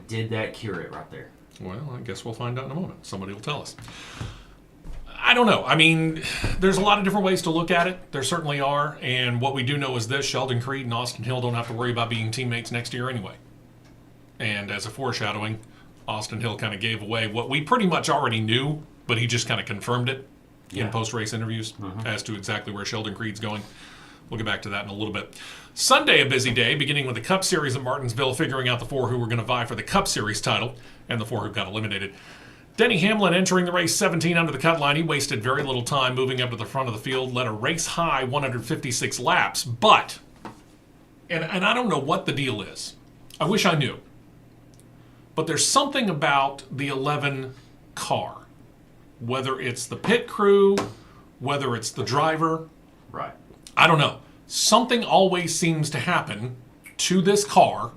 Did that cure it right there? Well, I guess we'll find out in a moment. Somebody will tell us. I don't know. I mean, there's a lot of different ways to look at it. There certainly are. And what we do know is this: Sheldon Creed and Austin Hill don't have to worry about being teammates next year anyway. And as a foreshadowing, Austin Hill kind of gave away what we pretty much already knew, but he just kind of confirmed it in post-race interviews as to exactly where Sheldon Creed's going. We'll get back to that in a little bit. Sunday, a busy day, beginning with the Cup Series at Martinsville, figuring out the 4 who were going to vie for the Cup Series title and the 4 who got eliminated. Denny Hamlin entering the race 17 under the cut line. He wasted very little time moving up to the front of the field, led a race-high 156 laps. But, and I don't know what the deal is. I wish I knew. But there's something about the 11 car, whether it's the pit crew, whether it's the driver. Right. I don't know. Something always seems to happen to this car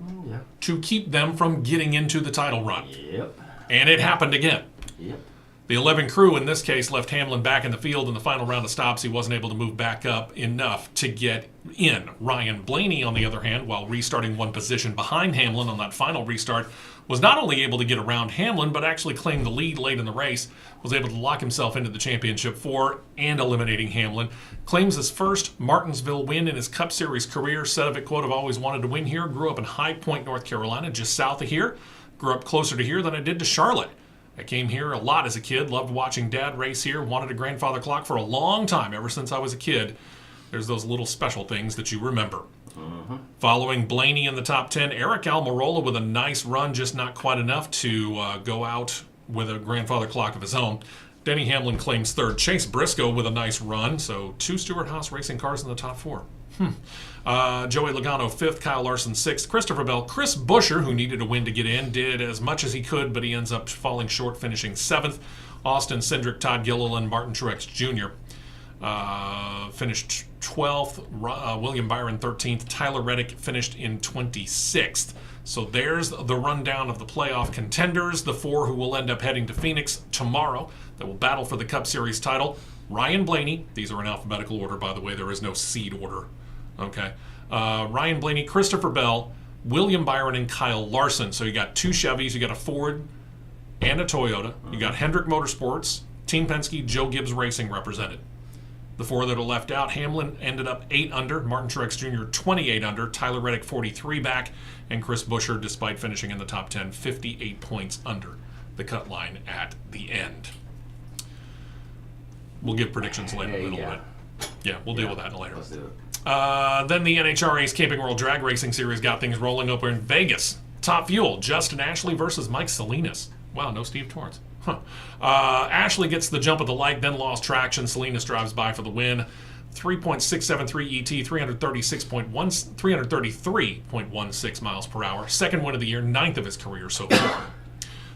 to keep them from getting into the title run. Yep. And it happened again. Yep. The 11 crew, in this case, left Hamlin back in the field in the final round of stops. He wasn't able to move back up enough to get in. Ryan Blaney, on the other hand, while restarting one position behind Hamlin on that final restart, was not only able to get around Hamlin, but actually claimed the lead late in the race, was able to lock himself into the championship 4 and eliminating Hamlin. Claims his first Martinsville win in his Cup Series career. Said of it, quote, "I've always wanted to win here. Grew up in High Point, North Carolina, just south of here. Grew up closer to here than I did to Charlotte. I came here a lot as a kid, loved watching Dad race here, wanted a grandfather clock for a long time, ever since I was a kid." There's those little special things that you remember. Following Blaney in the top 10, Eric Almirola with a nice run, just not quite enough to go out with a grandfather clock of his own. Denny Hamlin claims 3rd. Chase Briscoe with a nice run, so 2 Stewart-Haas racing cars in the top 4. Joey Logano 5th, Kyle Larson 6th, Christopher Bell. Chris Buescher, who needed a win to get in, did as much as he could, but he ends up falling short, finishing 7th. Austin Cindric, Todd Gilliland, Martin Truex Jr. Finished 12th. William Byron 13th. Tyler Reddick finished in 26th. So there's the rundown of the playoff contenders, the 4 who will end up heading to Phoenix tomorrow that will battle for the Cup Series title. Ryan Blaney, these are in alphabetical order, by the way, there is no seed order. Okay. Ryan Blaney, Christopher Bell, William Byron, and Kyle Larson. So you got 2 Chevys, you got a Ford and a Toyota. You got Hendrick Motorsports, Team Penske, Joe Gibbs Racing represented. The 4 that are left out, Hamlin ended up 8 under, Martin Truex Jr. 28 under, Tyler Reddick 43 back, and Chris Buescher, despite finishing in the top 10, 58 points under the cut line at the end. We'll give predictions later in a little bit. Yeah, we'll deal with that later. Let's do it. Then the NHRA's Camping World Drag Racing Series got things rolling over in Vegas. Top Fuel, Justin Ashley versus Mike Salinas. Wow, no Steve Torrance. Ashley gets the jump of the light, then lost traction. Salinas drives by for the win. 3.673 ET, 333.16 miles per hour. Second win of the year, 9th of his career so far.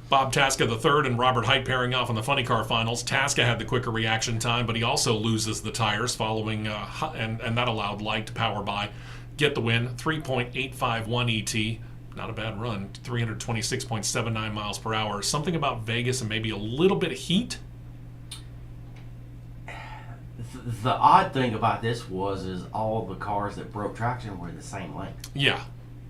Bob Tasca the 3rd and Robert Hight pairing off in the funny car finals. Tasca had the quicker reaction time, but he also loses the tires following, and that allowed Light to power by, get the win. 3.851 ET, not a bad run. 326.79 miles per hour. Something about Vegas and maybe a little bit of heat. The odd thing about this is all the cars that broke traction were the same length. Yeah.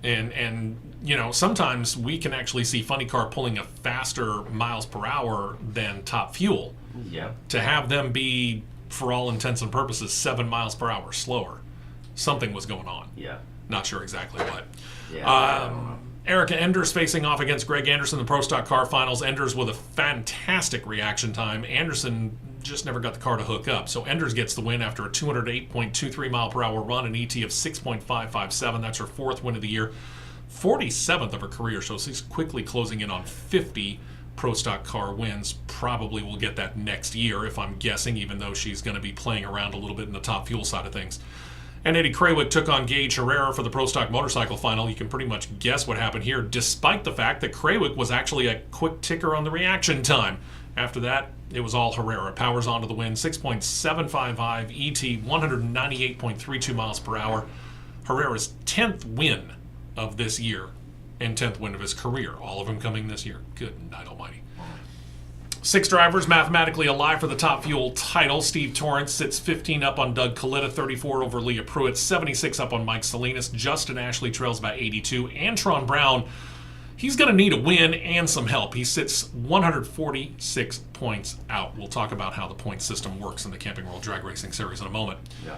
And you know, sometimes we can actually see funny car pulling a faster miles per hour than Top Fuel. Yeah. To have them be, for all intents and purposes, 7 miles per hour slower. Something was going on. Yeah. Not sure exactly what. Yeah. Erica Enders facing off against Greg Anderson in the Pro Stock Car Finals. Enders with a fantastic reaction time. Anderson just never got the car to hook up. So Enders gets the win after a 208.23 mile per hour run, an ET of 6.557. That's her 4th win of the year. 47th of her career, so she's quickly closing in on 50 Pro Stock car wins. Probably will get that next year, if I'm guessing, even though she's going to be playing around a little bit in the Top Fuel side of things. And Eddie Krawick took on Gage Herrera for the Pro Stock Motorcycle Final. You can pretty much guess what happened here, despite the fact that Krawick was actually a quick ticker on the reaction time. After that, it was all Herrera. Powers on to the win, 6.755 ET, 198.32 miles per hour. Herrera's 10th win of this year and 10th win of his career. All of them coming this year. Good night almighty. 6 drivers mathematically alive for the Top Fuel title. Steve Torrance sits 15 up on Doug Coletta, 34 over Leah Pruitt, 76 up on Mike Salinas. Justin Ashley trails by 82. Antron Brown, he's going to need a win and some help. He sits 146 points out. We'll talk about how the point system works in the Camping World Drag Racing Series in a moment. Yeah.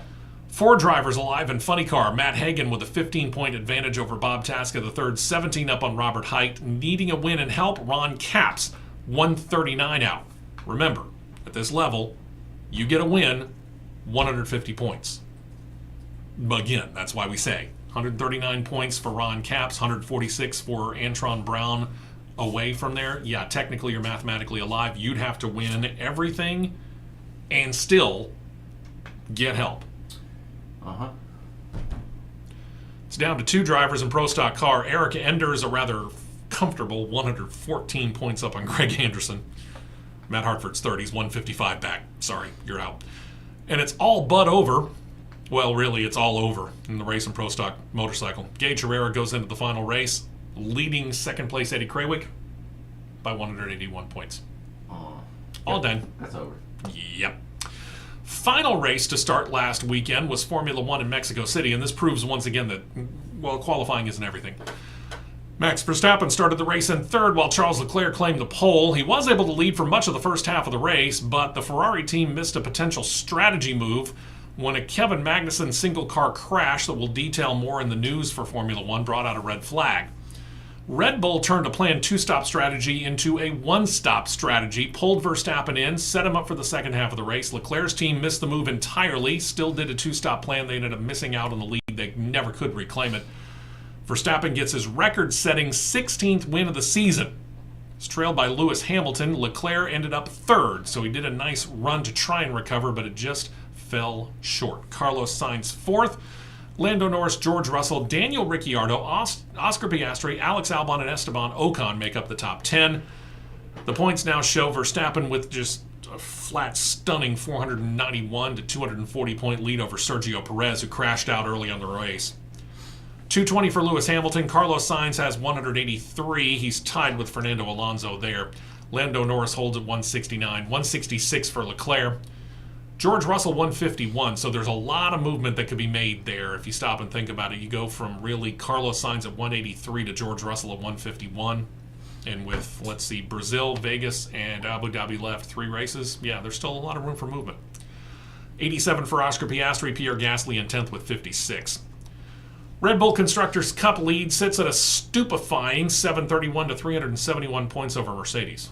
4 drivers alive in Funny Car. Matt Hagan with a 15-point advantage over Bob Tasca III, 17 up on Robert Height. Needing a win and help, Ron Capps, 139 out. Remember, at this level, you get a win, 150 points. Again, that's why we say 139 points for Ron Capps, 146 for Antron Brown. Away from there, yeah, technically you're mathematically alive. You'd have to win everything and still get help. Uh-huh. It's down to 2 drivers in Pro Stock Car. Eric Enders, a rather comfortable 114 points up on Greg Anderson. Matt Hartford's third. He's 155 back. Sorry, you're out. And it's all but over. Well, really, it's all over in the race in Pro Stock Motorcycle. Gage Herrera goes into the final race, leading second place Eddie Krawick by 181 points. All done. That's over. Yep. Final race to start last weekend was Formula One in Mexico City, and this proves once again that, well, qualifying isn't everything. Max Verstappen started the race in third while Charles Leclerc claimed the pole. He was able to lead for much of the first half of the race, but the Ferrari team missed a potential strategy move when a Kevin Magnussen single-car crash that we'll detail more in the news for Formula One brought out a red flag. Red Bull turned a planned 2-stop strategy into a 1-stop strategy, pulled Verstappen in, set him up for the second half of the race. Leclerc's team missed the move entirely, still did a 2-stop plan. They ended up missing out on the lead. They never could reclaim it. Verstappen gets his record-setting 16th win of the season. He's trailed by Lewis Hamilton. Leclerc ended up third, so he did a nice run to try and recover, but it just fell short. Carlos Sainz fourth. Lando Norris, George Russell, Daniel Ricciardo, Oscar Piastri, Alex Albon, and Esteban Ocon make up the top 10. The points now show Verstappen with just a flat, stunning 491 to 240 point lead over Sergio Perez, who crashed out early on the race. 220 for Lewis Hamilton. Carlos Sainz has 183. He's tied with Fernando Alonso there. Lando Norris holds at 169. 166 for Leclerc. George Russell 151. So there's a lot of movement that could be made there if you stop and think about it. You go from really Carlos Sainz at 183 to George Russell at 151. And with, let's see, Brazil, Vegas, and Abu Dhabi left 3 races, yeah, there's still a lot of room for movement. 87 for Oscar Piastri, Pierre Gasly in 10th with 56. Red Bull Constructors' Cup lead sits at a stupefying 731 to 371 points over Mercedes.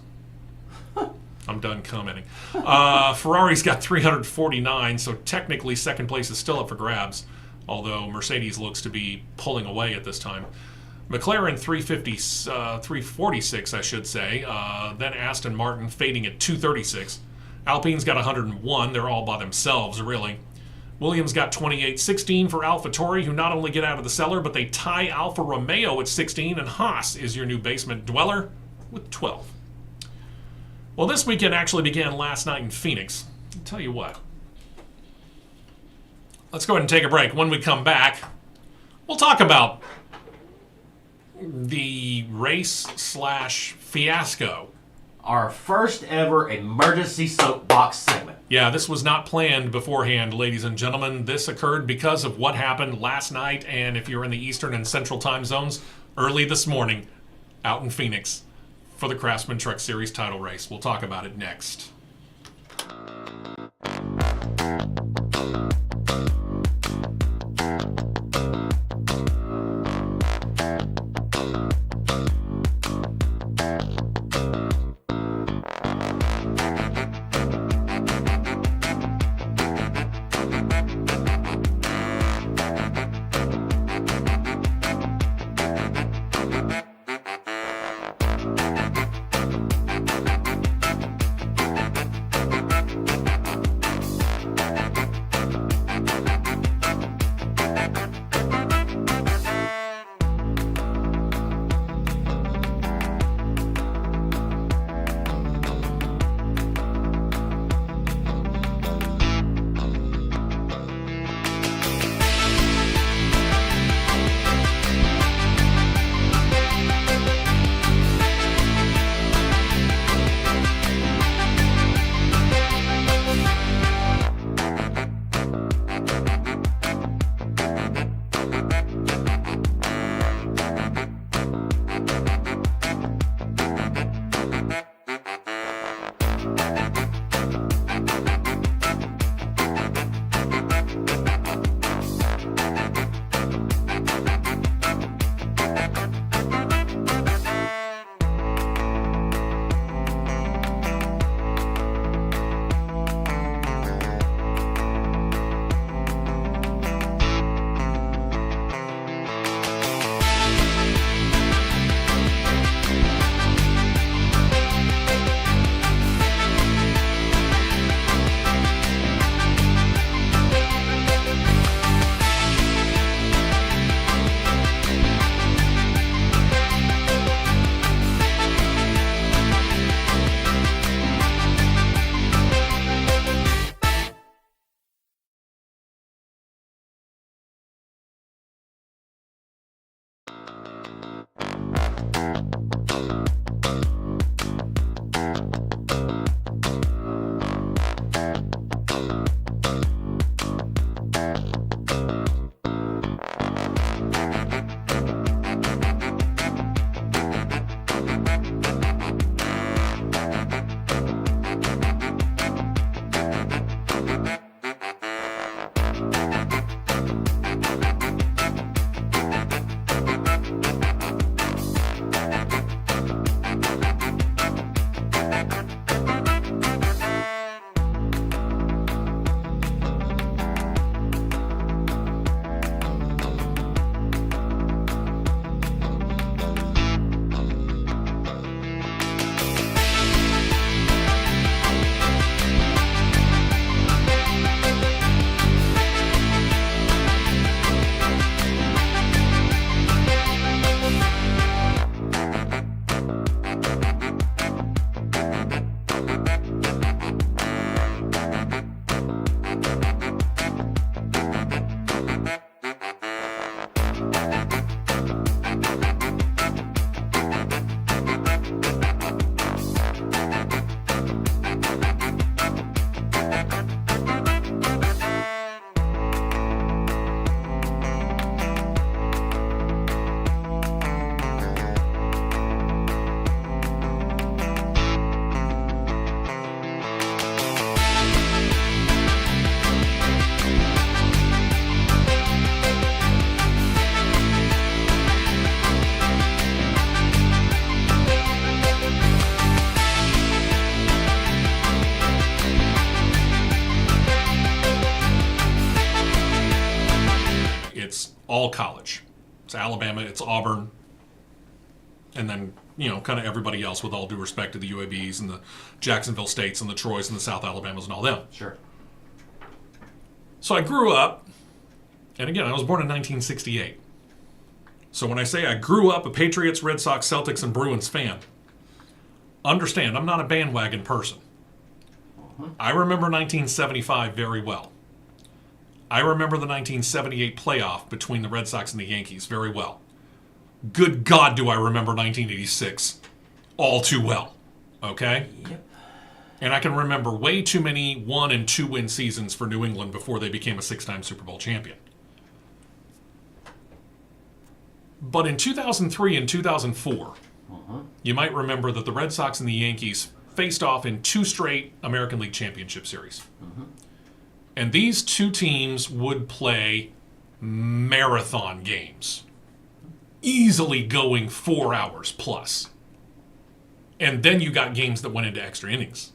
I'm done commenting. Ferrari's got 349, so technically second place is still up for grabs, although Mercedes looks to be pulling away at this time. McLaren 346, I should say. Then Aston Martin fading at 236. Alpine's got 101. They're all by themselves, really. Williams got 28. 16 for AlphaTauri, who not only get out of the cellar, but they tie Alfa Romeo at 16, and Haas is your new basement dweller with 12. Well, this weekend actually began last night in Phoenix. I'll tell you what. Let's go ahead and take a break. When we come back, we'll talk about the race/fiasco. Our first ever emergency soapbox segment. Yeah, this was not planned beforehand, ladies and gentlemen. This occurred because of what happened last night, and if you're in the Eastern and Central time zones, early this morning out in Phoenix for the Craftsman Truck Series title race. We'll talk about it next. all college. It's Alabama, it's Auburn, and then, kind of everybody else, with all due respect to the UABs and the Jacksonville States and the Troys and the South Alabamas and all them. Sure. So I grew up, and again, I was born in 1968. So when I say I grew up a Patriots, Red Sox, Celtics, and Bruins fan, understand, I'm not a bandwagon person. I remember 1975 very well. I remember the 1978 playoff between the Red Sox and the Yankees very well. Good God, do I remember 1986 all too well. Okay? Yep. And I can remember way too many 1- and 2-win seasons for New England before they became a 6-time Super Bowl champion. But in 2003 and 2004, you might remember that the Red Sox and the Yankees faced off in 2 straight American League Championship Series. And these 2 teams would play marathon games, easily going 4 hours plus. And then you got games that went into extra innings.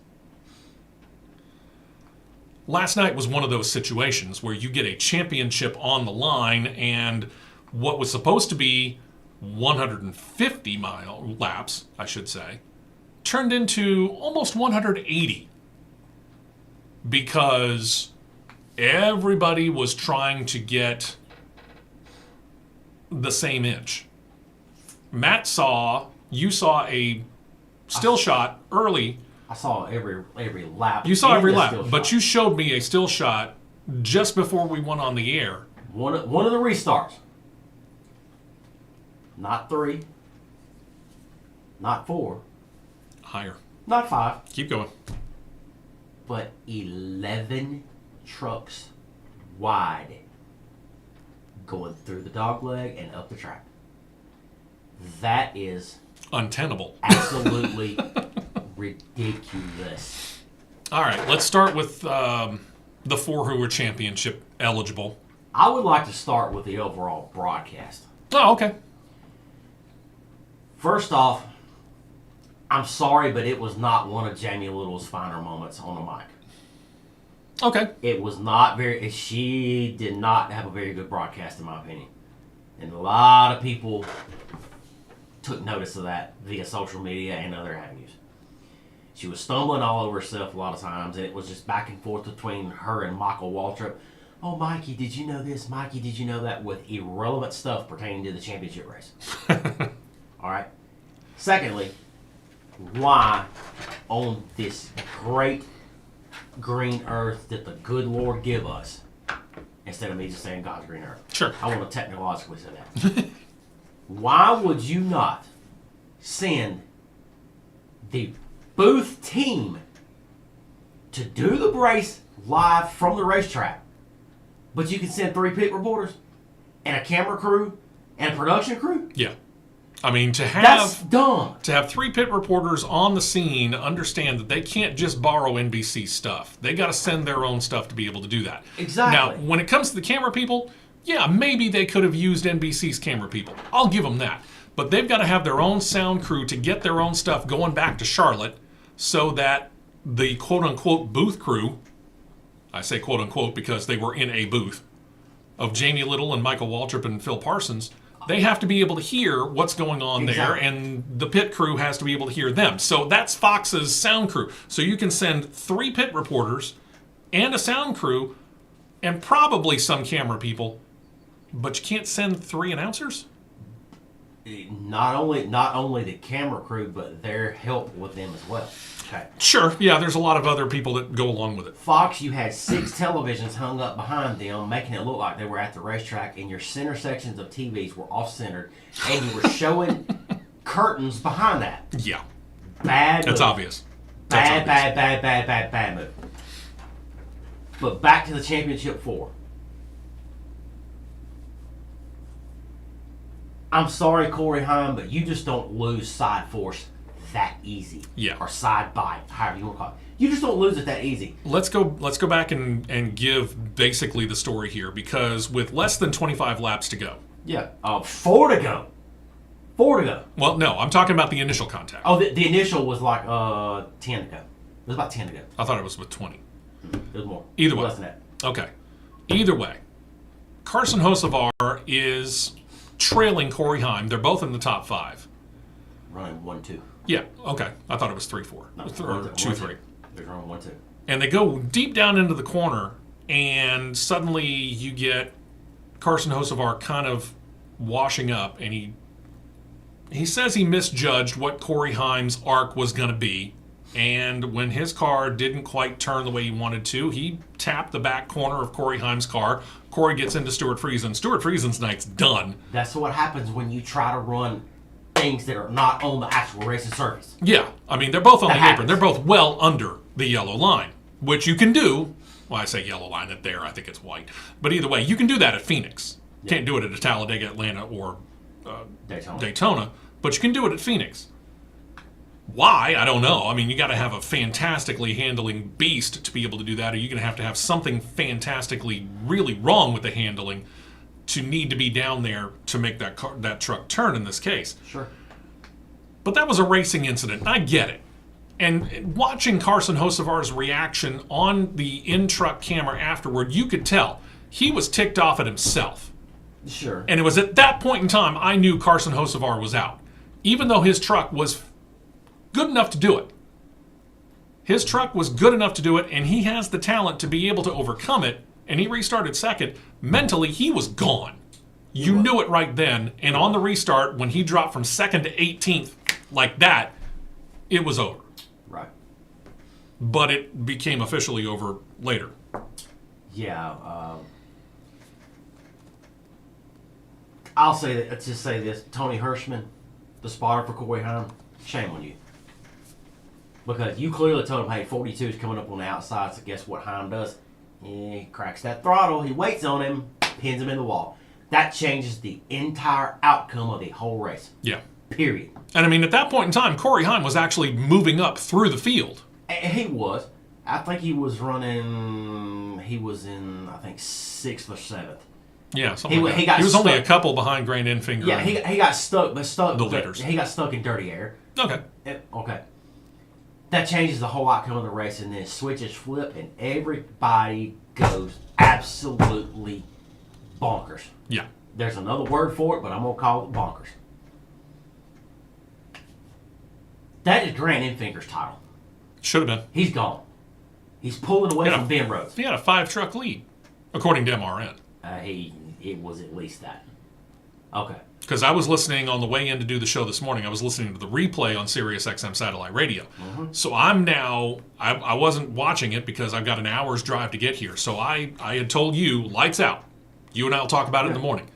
Last night was one of those situations where you get a championship on the line, and what was supposed to be 150-mile laps, I should say, turned into almost 180 because everybody was trying to get the same inch. Matt you saw a still shot early. I saw every lap. You saw every lap, but you showed me a still shot just before we went on the air. One of the restarts. Not 3. Not 4. Higher. Not 5. Keep going. But 11 trucks wide going through the dogleg and up the track. That is untenable. Absolutely ridiculous. All right, let's start with the 4 who were championship eligible. I would like to start with the overall broadcast. Oh, okay. First off, I'm sorry, but it was not one of Jamie Little's finer moments on the mic. Okay. It was not very... She did not have a very good broadcast, in my opinion. And a lot of people took notice of that via social media and other avenues. She was stumbling all over herself a lot of times, and it was just back and forth between her and Michael Waltrip. Oh, Mikey, did you know this? Mikey, did you know that? With irrelevant stuff pertaining to the championship race. All right. Secondly, why on this great green earth that the good Lord give us, instead of me just saying God's green earth? Sure. I want to technologically say that. Why would you not send the booth team to do the race live from the racetrack, but you can send 3 pit reporters and a camera crew and a production crew? Yeah. I mean, that's dumb. To have 3 pit reporters on the scene understand that they can't just borrow NBC stuff. They got to send their own stuff to be able to do that. Exactly. Now, when it comes to the camera people, yeah, maybe they could have used NBC's camera people. I'll give them that. But they've got to have their own sound crew to get their own stuff going back to Charlotte so that the quote-unquote booth crew, I say quote-unquote because they were in a booth, of Jamie Little and Michael Waltrip and Phil Parsons, they have to be able to hear what's going on there, and the pit crew has to be able to hear them. So that's Fox's sound crew. So you can send 3 pit reporters and a sound crew and probably some camera people, but you can't send 3 announcers? Not only the camera crew, but their help with them as well. Okay. Sure, yeah, there's a lot of other people that go along with it. Fox, you had 6 televisions hung up behind them, making it look like they were at the racetrack, and your center sections of TVs were off-centered, and you were showing curtains behind that. Yeah. Bad move. That's obvious. Bad move. But back to the championship 4. I'm sorry, Corey Heim, but you just don't lose side force that easy. Yeah. Or side bite, however you want to call it. You just don't lose it that easy. Let's go back and give basically the story here, because with less than 25 laps to go. Yeah. 4 to go. 4 to go. Well, no, I'm talking about the initial contact. Oh, the initial was like 10 to go. It was about 10 to go. I thought it was with 20. It was more. Either way. Less than that. Okay. Either way, Carson Hocevar is trailing Corey Heim. They're both in the top 5. Running 1-2. Yeah, okay. I thought it was 3-4. No, Or 2-3. They're running 1-2. And they go deep down into the corner, and suddenly you get Carson Hocevar kind of washing up, and he says he misjudged what Corey Heim's arc was going to be, and when his car didn't quite turn the way he wanted to, he tapped the back corner of Corey Heim's car. Corey gets into Stuart Friesen. Stuart Friesen's night's done. That's what happens when you try to run things that are not on the actual racing surface. Yeah, I mean, they're both on That the happens. apron. They're both well under the yellow line, which you can do. Well, I say yellow line at there. I think it's white. But either way, you can do that at Phoenix. Yeah. Can't do it at Talladega, Atlanta, or Daytona. But you can do it at Phoenix. Why? I don't know. I mean, you got to have a fantastically handling beast to be able to do that, or you're going to have something fantastically really wrong with the handling to need to be down there to make that truck turn in this case. Sure. But that was a racing incident. I get it. And watching Carson Hocevar's reaction on the in-truck camera afterward, you could tell he was ticked off at himself. Sure. And it was at that point in time I knew Carson Hocevar was out. Even though his truck was good enough to do it. His truck was good enough to do it, and he has the talent to be able to overcome it, and he restarted second. Mentally, he was gone. You knew it right then, and on the restart, when he dropped from second to 18th like that, it was over. Right. But it became officially over later. Yeah. I'll say that. Let's just say this: Tony Hirschman, the spotter for Corey Heim, shame on you. Because you clearly told him, hey, 42 is coming up on the outside, so guess what Heim does? He cracks that throttle, he waits on him, pins him in the wall. That changes the entire outcome of the whole race. Yeah. Period. And I mean, at that point in time, Corey Heim was actually moving up through the field. And he was. I think he was running, he was in, I think, 6th or 7th. Yeah, something like that. He got He was only stuck. a couple behind Grant Enfinger. Yeah, he got stuck, The leaders. He got stuck in dirty air. Okay. Okay. That changes the whole outcome of the race, and then switches flip, and everybody goes absolutely bonkers. Yeah. There's another word for it, but I'm going to call it bonkers. That is Grant Enfinger's title. Should have been. He's gone. He's pulling away from Ben Rhodes. He had a 5-truck lead, according to MRN. It was at least that. Okay. Because I was listening on the way in to do the show this morning. I was listening to the replay on Sirius XM satellite radio. Mm-hmm. So I'm now, I wasn't watching it because I've got an hour's drive to get here. So I had told you, lights out. You and I will talk about it in the morning.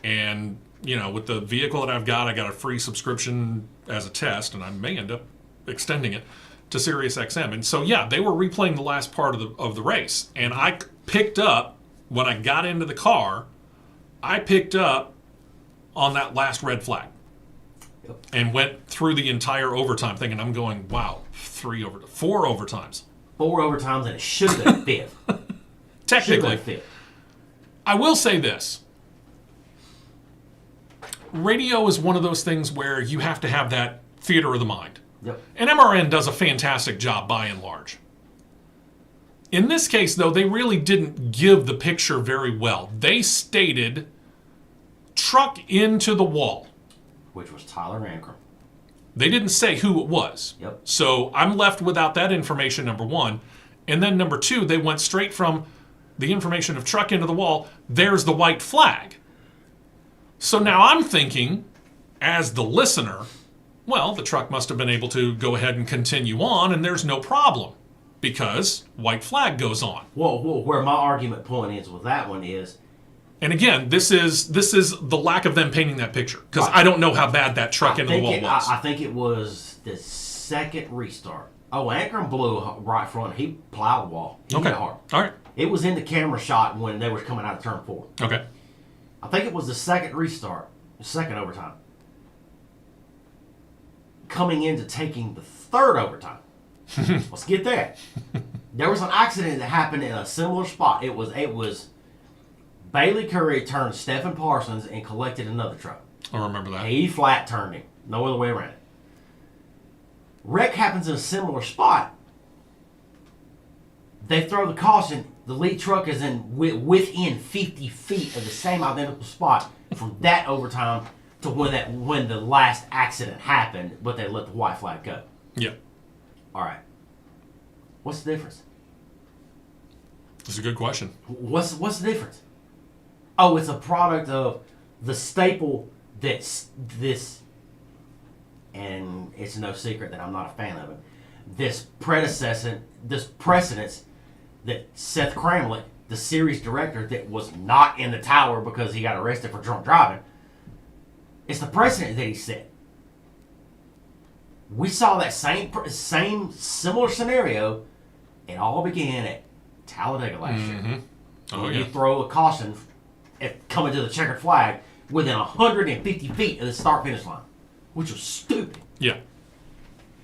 And, you know, with the vehicle that I got a free subscription as a test, and I may end up extending it to Sirius XM. And so, yeah, they were replaying the last part of the race. And I picked up, when I got into the car, I picked up on that last red flag. Yep. And went through the entire overtime thing, and I'm going, wow, 4 overtimes. 4 overtimes, and it should have been a fifth. Technically. Should have been a fifth. I will say this. Radio is one of those things where you have to have that theater of the mind. Yep. And MRN does a fantastic job by and large. In this case, though, they really didn't give the picture very well. They stated, truck into the wall. Which was Tyler Ankrum. They didn't say who it was. Yep. So I'm left without that information, number one. And then number two, they went straight from the information of truck into the wall, there's the white flag. So now I'm thinking, as the listener, well, the truck must have been able to go ahead and continue on, and there's no problem, because white flag goes on. Well, where my argument point is with that one is, and again, this is the lack of them painting that picture, because Right. I don't know how bad that truck into the wall was. I think it was the second restart. Oh, Ankrum blew right front. He plowed the wall. He Okay. hit hard. All right. It was in the camera shot when they were coming out of turn 4. Okay. I think it was the second restart, the second overtime. Coming into taking the third overtime. Let's get there. There was an accident that happened in a similar spot. It was Bailey Curry turned Stephen Parsons and collected another truck. I remember that. He flat turned him. No other way around it. Wreck happens in a similar spot. They throw the caution. The lead truck is within 50 feet of the same identical spot from that overtime to when the last accident happened, but they let the white flag go. Yeah. All right. What's the difference? That's a good question. What's the difference? Oh, it's a product of the staple that's this, and it's no secret that I'm not a fan of it. This precedence that Seth Kramlich, the series director that was not in the tower because he got arrested for drunk driving, it's the precedent that he set. We saw that same similar scenario. It all began at Talladega last year. Oh, when yeah. you throw a caution coming to the checkered flag within 150 feet of the start finish line, which was stupid. Yeah.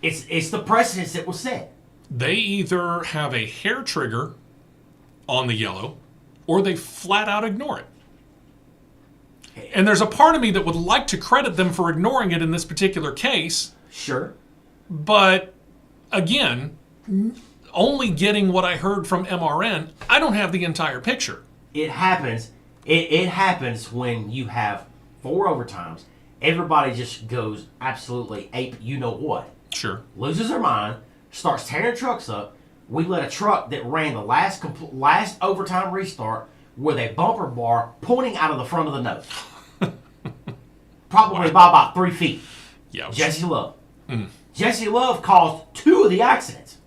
It's the precedence that was set. They either have a hair trigger on the yellow or they flat out ignore it. And there's a part of me that would like to credit them for ignoring it in this particular case. Sure. But again, only getting what I heard from MRN, I don't have the entire picture. It happens. It happens when you have 4 overtimes. Everybody just goes absolutely ape. You know what? Sure. Loses their mind. Starts tearing trucks up. We let a truck that ran the last overtime restart with a bumper bar pointing out of the front of the nose. Probably by about 3 feet. Yeah. Jesse Love. Jesse Love caused 2 of the accidents.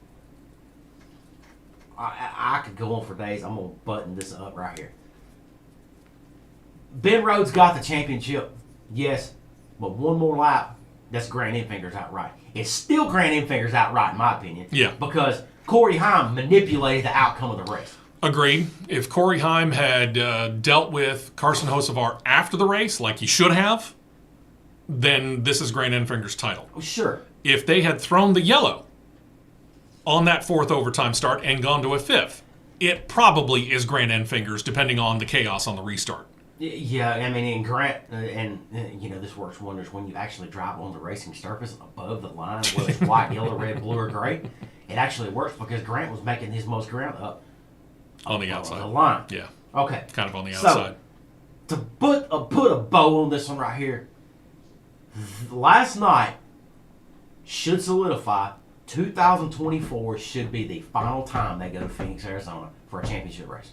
I could go on for days. I'm going to button this up right here. Ben Rhodes got the championship, yes, but one more lap, that's Grant Enfinger's outright. It's still Grant Enfinger's outright, in my opinion. Yeah. Because Corey Heim manipulated the outcome of the race. Agreed. If Corey Heim had dealt with Carson Hocevar after the race, like he should have, then this is Grant Enfinger's title. Sure. If they had thrown the yellow on that 4th overtime start and gone to a 5th, it probably is Grant Enfinger's, depending on the chaos on the restart. Yeah, I mean, and Grant, this works wonders when you actually drive on the racing surface above the line, whether it's white, yellow, red, blue, or gray. It actually works because Grant was making his most ground up On the outside. the line. Yeah. Okay. Kind of on the outside. So, to put a bow on this one right here, last night should solidify 2024 should be the final time they go to Phoenix, Arizona for a championship race.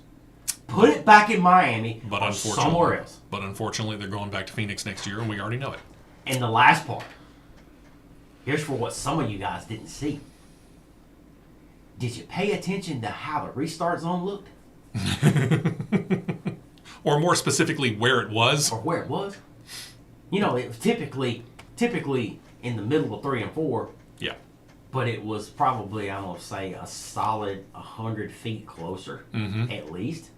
Put it back in Miami or somewhere else. But unfortunately, they're going back to Phoenix next year, and we already know it. And the last part. Here's for what some of you guys didn't see. Did you pay attention to how the restart zone looked? Or more specifically, where it was. Or where it was? You know, it was typically in the middle of 3 and 4. Yeah. But it was probably, I'm going to say, a solid 100 feet closer, at least.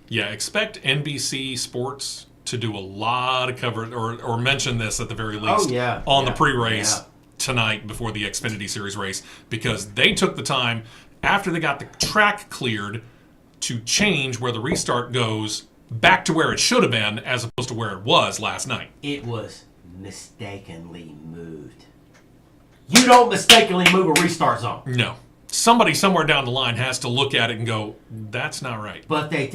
Yeah, expect NBC Sports to do a lot of coverage, or mention this at the very least, the pre-race tonight before the Xfinity Series race, because they took the time, after they got the track cleared, to change where the restart goes back to where it should have been, as opposed to where it was last night. It was mistakenly moved. You don't mistakenly move a restart zone. No. Somebody somewhere down the line has to look at it and go, that's not right. But they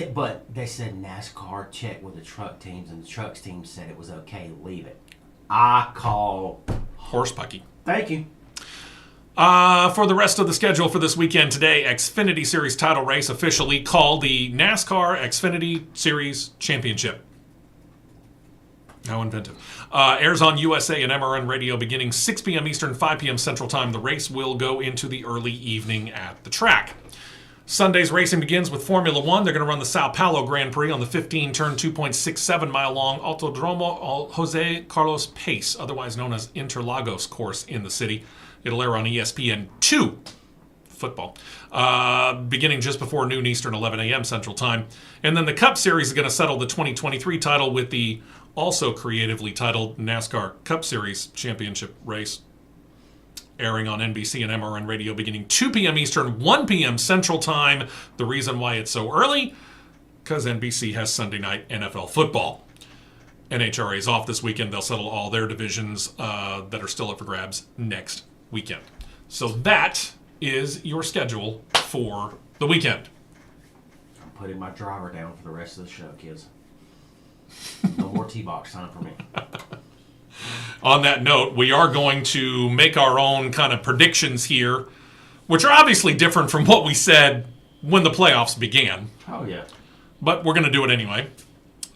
said NASCAR checked with the truck teams, and the trucks team said it was okay to leave it. I call horsepucky. Thank you. For the rest of the schedule for this weekend today, Xfinity Series title race officially called the NASCAR Xfinity Series Championship. How inventive. Airs on USA and MRN Radio beginning 6 p.m. Eastern, 5 p.m. Central Time. The race will go into the early evening at the track. Sunday's racing begins with Formula One. They're going to run the Sao Paulo Grand Prix on the 15-turn, 2.67-mile-long Autodromo Jose Carlos Pace, otherwise known as Interlagos course in the city. It'll air on ESPN2 football, beginning just before noon Eastern, 11 a.m. Central Time. And then the Cup Series is going to settle the 2023 title with the also creatively titled NASCAR Cup Series Championship race, airing on NBC and MRN Radio beginning 2 p.m. Eastern, 1 p.m. Central Time. The reason why it's so early, because NBC has Sunday night NFL football. NHRA is off this weekend. They'll settle all their divisions that are still up for grabs next weekend. So that is your schedule for the weekend. putting my driver down for the rest of the show, kids. No more T-box time for me. On that note, we are going to make our own kind of predictions here, which are obviously different from what we said when the playoffs began. Oh, yeah. But we're going to do it anyway.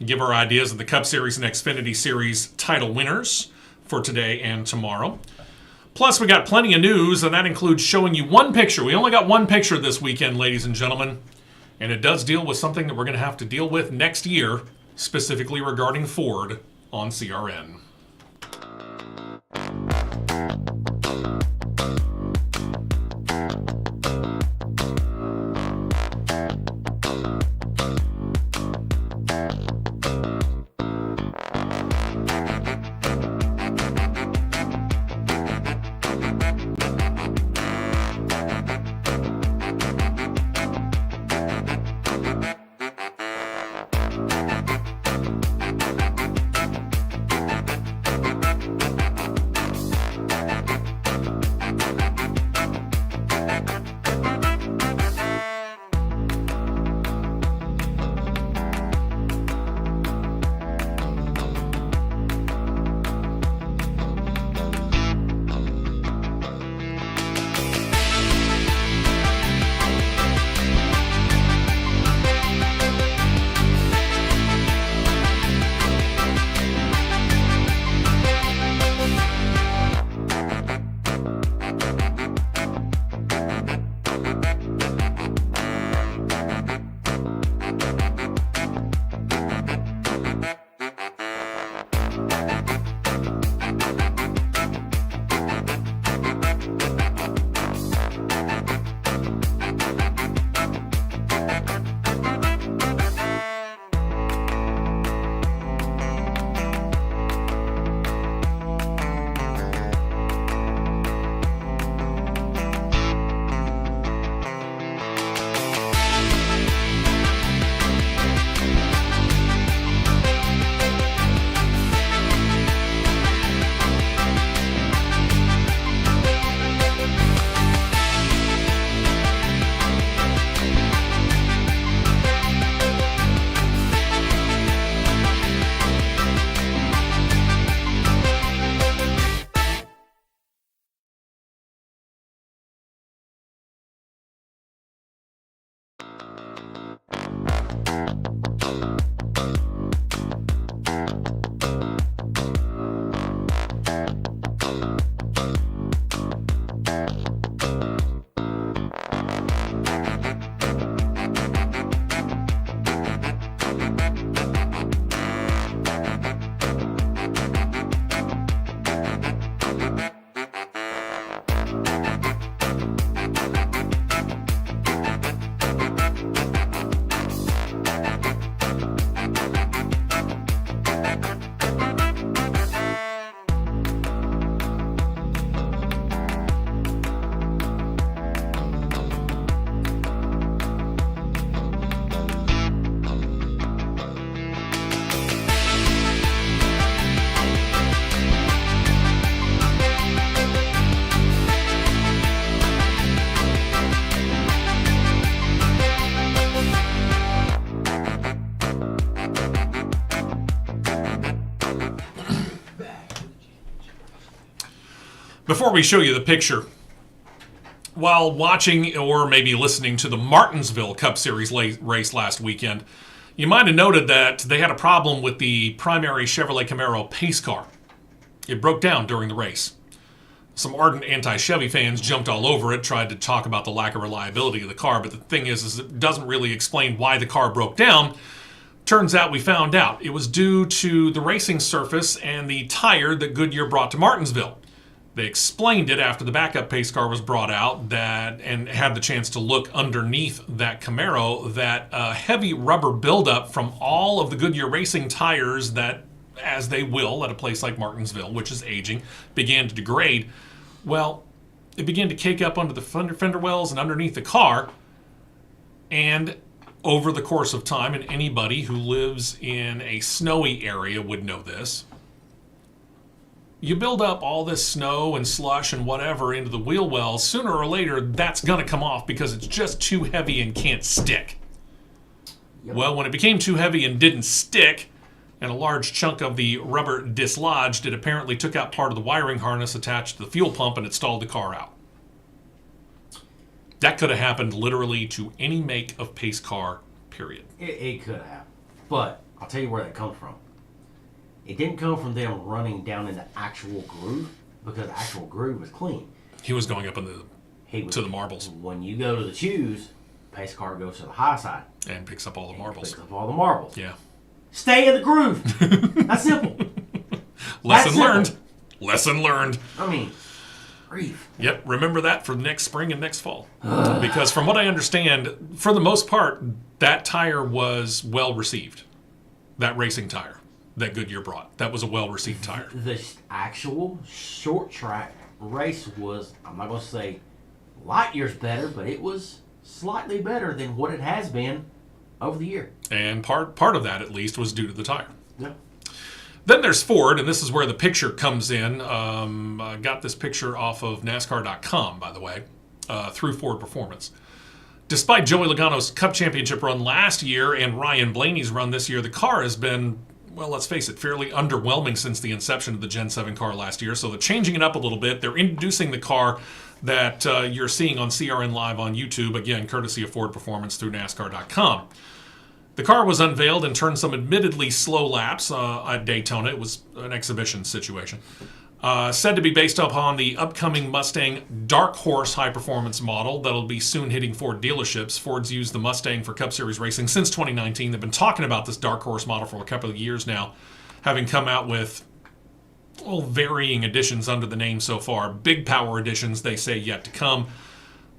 Give our ideas of the Cup Series and Xfinity Series title winners for today and tomorrow. Plus, we got plenty of news, and that includes showing you one picture. We only got one picture this weekend, ladies and gentlemen. And it does deal with something that we're going to have to deal with next year, specifically regarding Ford on CRN. Before we show you the picture, while watching or maybe listening to the Martinsville Cup Series race last weekend, you might have noted that they had a problem with the primary Chevrolet Camaro pace car. It broke down during the race. Some ardent anti-Chevy fans jumped all over it, tried to talk about the lack of reliability of the car, but the thing is it doesn't really explain why the car broke down. Turns out we found out. It was due to the racing surface and the tire that Goodyear brought to Martinsville. They explained it after the backup pace car was brought out and had the chance to look underneath that Camaro, that heavy rubber buildup from all of the Goodyear racing tires that, as they will at a place like Martinsville, which is aging, began to degrade. Well, it began to cake up under the fender wells and underneath the car. And over the course of time, and anybody who lives in a snowy area would know this, you build up all this snow and slush and whatever into the wheel wells, sooner or later that's going to come off because it's just too heavy and can't stick. Yep. Well, when it became too heavy and didn't stick, and a large chunk of the rubber dislodged, it apparently took out part of the wiring harness attached to the fuel pump and it stalled the car out. That could have happened literally to any make of pace car, period. It could have. But I'll tell you where that comes from. It didn't come from them running down in the actual groove, because the actual groove was clean. He was going up in to the marbles. When you go to the choose, pace car goes to the high side. And picks up all the marbles. Picks up all the marbles. Yeah. Stay in the groove. That's simple. Lesson learned. Lesson learned. I mean, grief. Yep, remember that for next spring and next fall. Because from what I understand, for the most part, that tire was well received. That racing tire that Goodyear brought. That was a well received tire. The actual short track race was, I'm not going to say light years better, but it was slightly better than what it has been over the year. And part of that, at least, was due to the tire. Yeah. Then there's Ford, and this is where the picture comes in. I got this picture off of NASCAR.com, by the way, through Ford Performance. Despite Joey Logano's Cup Championship run last year and Ryan Blaney's run this year, the car has been, well, let's face it, fairly underwhelming since the inception of the Gen 7 car last year. So they're changing it up a little bit. They're introducing the car that you're seeing on CRN Live on YouTube, again, courtesy of Ford Performance through NASCAR.com. The car was unveiled and turned some admittedly slow laps at Daytona. It was an exhibition situation. Said to be based upon the upcoming Mustang Dark Horse high-performance model that'll be soon hitting Ford dealerships. Ford's used the Mustang for Cup Series racing since 2019. They've been talking about this Dark Horse model for a couple of years now, having come out with varying editions under the name so far. Big power editions, they say, yet to come.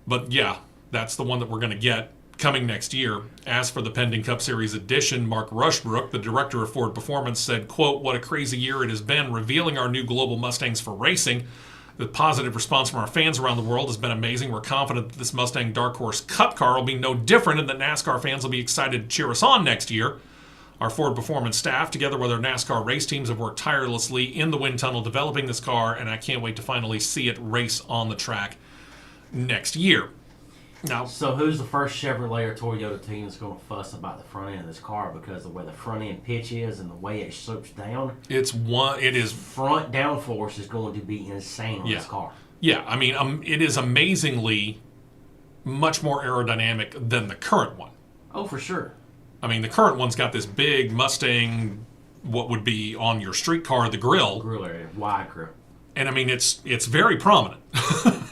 But yeah, that's the one that we're going to get coming next year. As for the pending Cup Series edition, Mark Rushbrook, the director of Ford Performance, said, quote, "What a crazy year it has been, revealing our new global Mustangs for racing. The positive response from our fans around the world has been amazing. We're confident that this Mustang Dark Horse Cup car will be no different and that NASCAR fans will be excited to cheer us on next year. Our Ford Performance staff, together with our NASCAR race teams, have worked tirelessly in the wind tunnel developing this car, and I can't wait to finally see it race on the track next year." Now, so who's the first Chevrolet or Toyota team that's going to fuss about the front end of this car because of where the front end pitch is and the way it slopes down? It is front downforce is going to be insane on this car. Yeah, I mean, it is amazingly much more aerodynamic than the current one. Oh, for sure. I mean, the current one's got this big Mustang, what would be on your street car, the grill area, wide grill. And I mean, it's very prominent,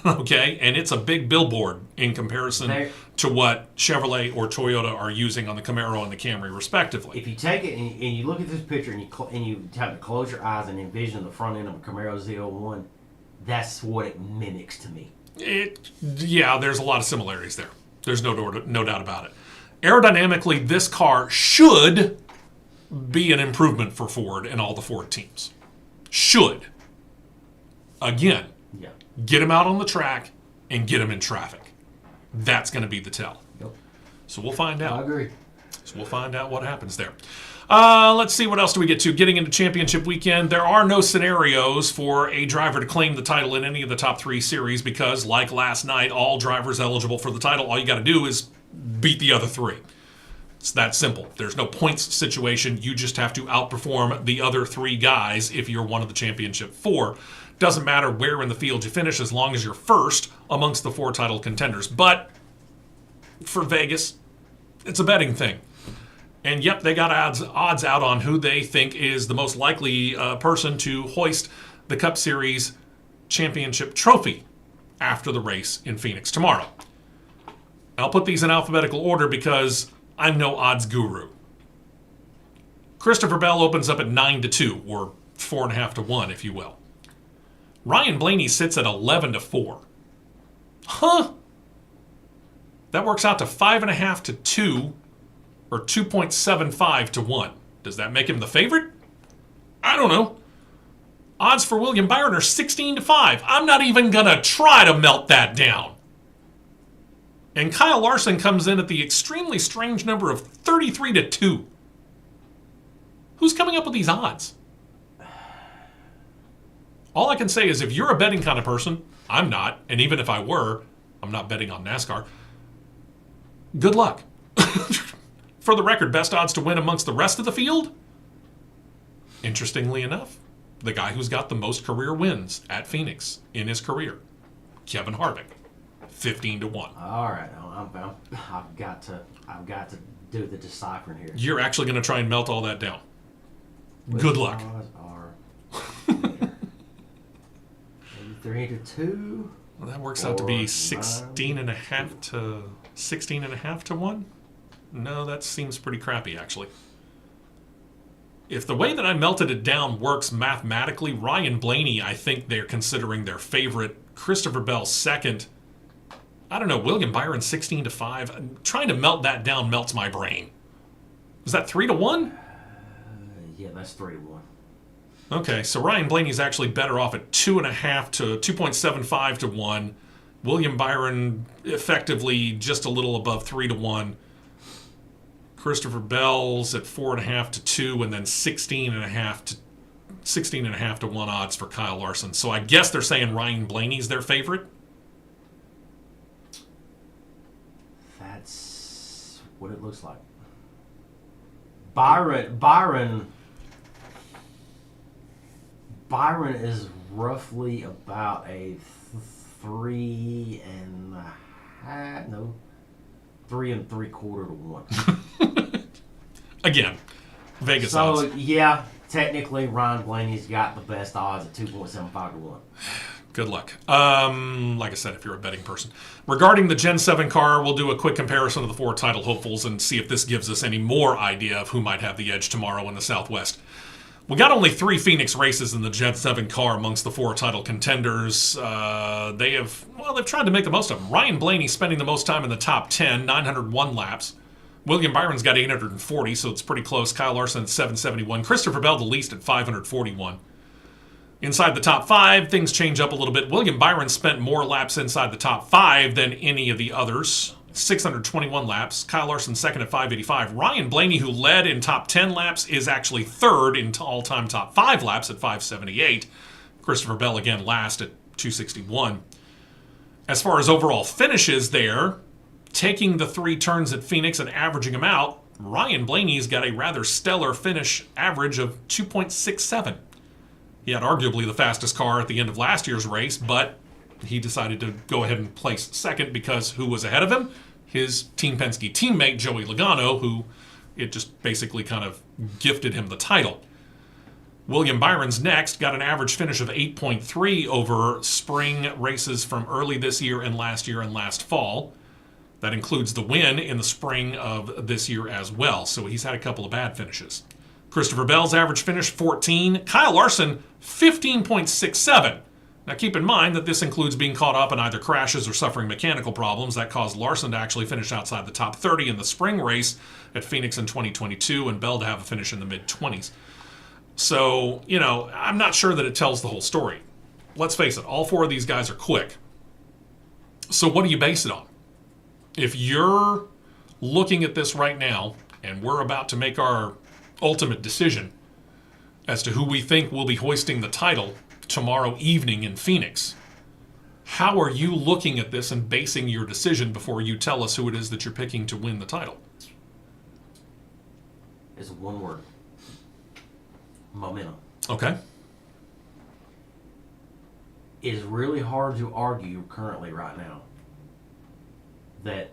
okay? And it's a big billboard in comparison to what Chevrolet or Toyota are using on the Camaro and the Camry, respectively. If you take it and you look at this picture and you have to close your eyes and envision the front end of a Camaro Z01, that's what it mimics to me. There's a lot of similarities there. There's no doubt about it. Aerodynamically, this car should be an improvement for Ford and all the Ford teams. Should. Again, get him out on the track and get him in traffic. That's going to be the tell. Yep. So we'll find out. I agree. So we'll find out what happens there. Let's see, what else do we get to? Getting into championship weekend, there are no scenarios for a driver to claim the title in any of the top three series because, like last night, all drivers eligible for the title, all you got to do is beat the other three. It's that simple. There's no points situation. You just have to outperform the other three guys if you're one of the championship four. Doesn't matter where in the field you finish as long as you're first amongst the four title contenders. But for Vegas, it's a betting thing. And yep, they got odds out on who they think is the most likely person to hoist the Cup Series championship trophy after the race in Phoenix tomorrow. I'll put these in alphabetical order because I'm no odds guru. Christopher Bell opens up at 9-2, or 4.5-1, if you will. Ryan Blaney sits at 11-4. Huh? That works out to 5.5-2, or 2.75-1. Does that make him the favorite? I don't know. Odds for William Byron are 16-5. I'm not even gonna try to melt that down. And Kyle Larson comes in at the extremely strange number of 33-2. Who's coming up with these odds? All I can say is if you're a betting kind of person, I'm not, and even if I were, I'm not betting on NASCAR. Good luck. for the record, best odds to win amongst the rest of the field? Interestingly enough, the guy who's got the most career wins at Phoenix in his career, Kevin Harvick, 15-1. All right, I've got to do the deciphering here. You're actually going to try and melt all that down. Good luck. Maybe 3-2. Well, that works out to be 16.5 to 1. No, that seems pretty crappy, actually. If the way that I melted it down works mathematically, Ryan Blaney, I think they're considering their favorite. Christopher Bell second. I don't know, William Byron 16-5. Trying to melt that down melts my brain. Is that 3-1? Yeah, that's 3-1. Okay, so Ryan Blaney's actually better off at 2.5 to 2.75 to 1. William Byron effectively just a little above 3-1. Christopher Bell's at 4.5 to 2, and then 16.5 to 1 odds for Kyle Larson. So I guess they're saying Ryan Blaney's their favorite. That's what it looks like. Byron is roughly about a 3.5, no, 3.75 to 1. Again, Vegas odds. So yeah, technically Ryan Blaney's got the best odds at 2.75 to 1. Good luck. Like I said, if you're a betting person. Regarding the Gen 7 car, we'll do a quick comparison of the 4 title hopefuls and see if this gives us any more idea of who might have the edge tomorrow in the Southwest. We got only 3 Phoenix races in the Gen 7 car amongst the 4 title contenders. They've tried to make the most of them. Ryan Blaney spending the most time in the top 10, 901 laps. William Byron's got 840, so it's pretty close. Kyle Larson at 771. Christopher Bell the least at 541. Inside the top 5, things change up a little bit. William Byron spent more laps inside the top 5 than any of the others. 621 laps. Kyle Larson second at 585. Ryan Blaney, who led in top 10 laps, is actually third in all-time top 5 laps at 578. Christopher Bell again last at 261. As far as overall finishes there, taking the 3 turns at Phoenix and averaging them out, Ryan Blaney's got a rather stellar finish average of 2.67. He had arguably the fastest car at the end of last year's race, but he decided to go ahead and place second because who was ahead of him? His Team Penske teammate, Joey Logano, who it just basically kind of gifted him the title. William Byron's next, got an average finish of 8.3 over spring races from early this year and last fall. That includes the win in the spring of this year as well, so he's had a couple of bad finishes. Christopher Bell's average finish, 14. Kyle Larson, 15.67. Now keep in mind that this includes being caught up in either crashes or suffering mechanical problems that caused Larson to actually finish outside the top 30 in the spring race at Phoenix in 2022 and Bell to have a finish in the mid-20s. So, I'm not sure that it tells the whole story. Let's face it, all 4 of these guys are quick. So what do you base it on? If you're looking at this right now and we're about to make our ultimate decision as to who we think will be hoisting the title tomorrow evening in Phoenix, how are you looking at this and basing your decision before you tell us who it is that you're picking to win the title? It's one word. Momentum. Okay. It is really hard to argue currently right now that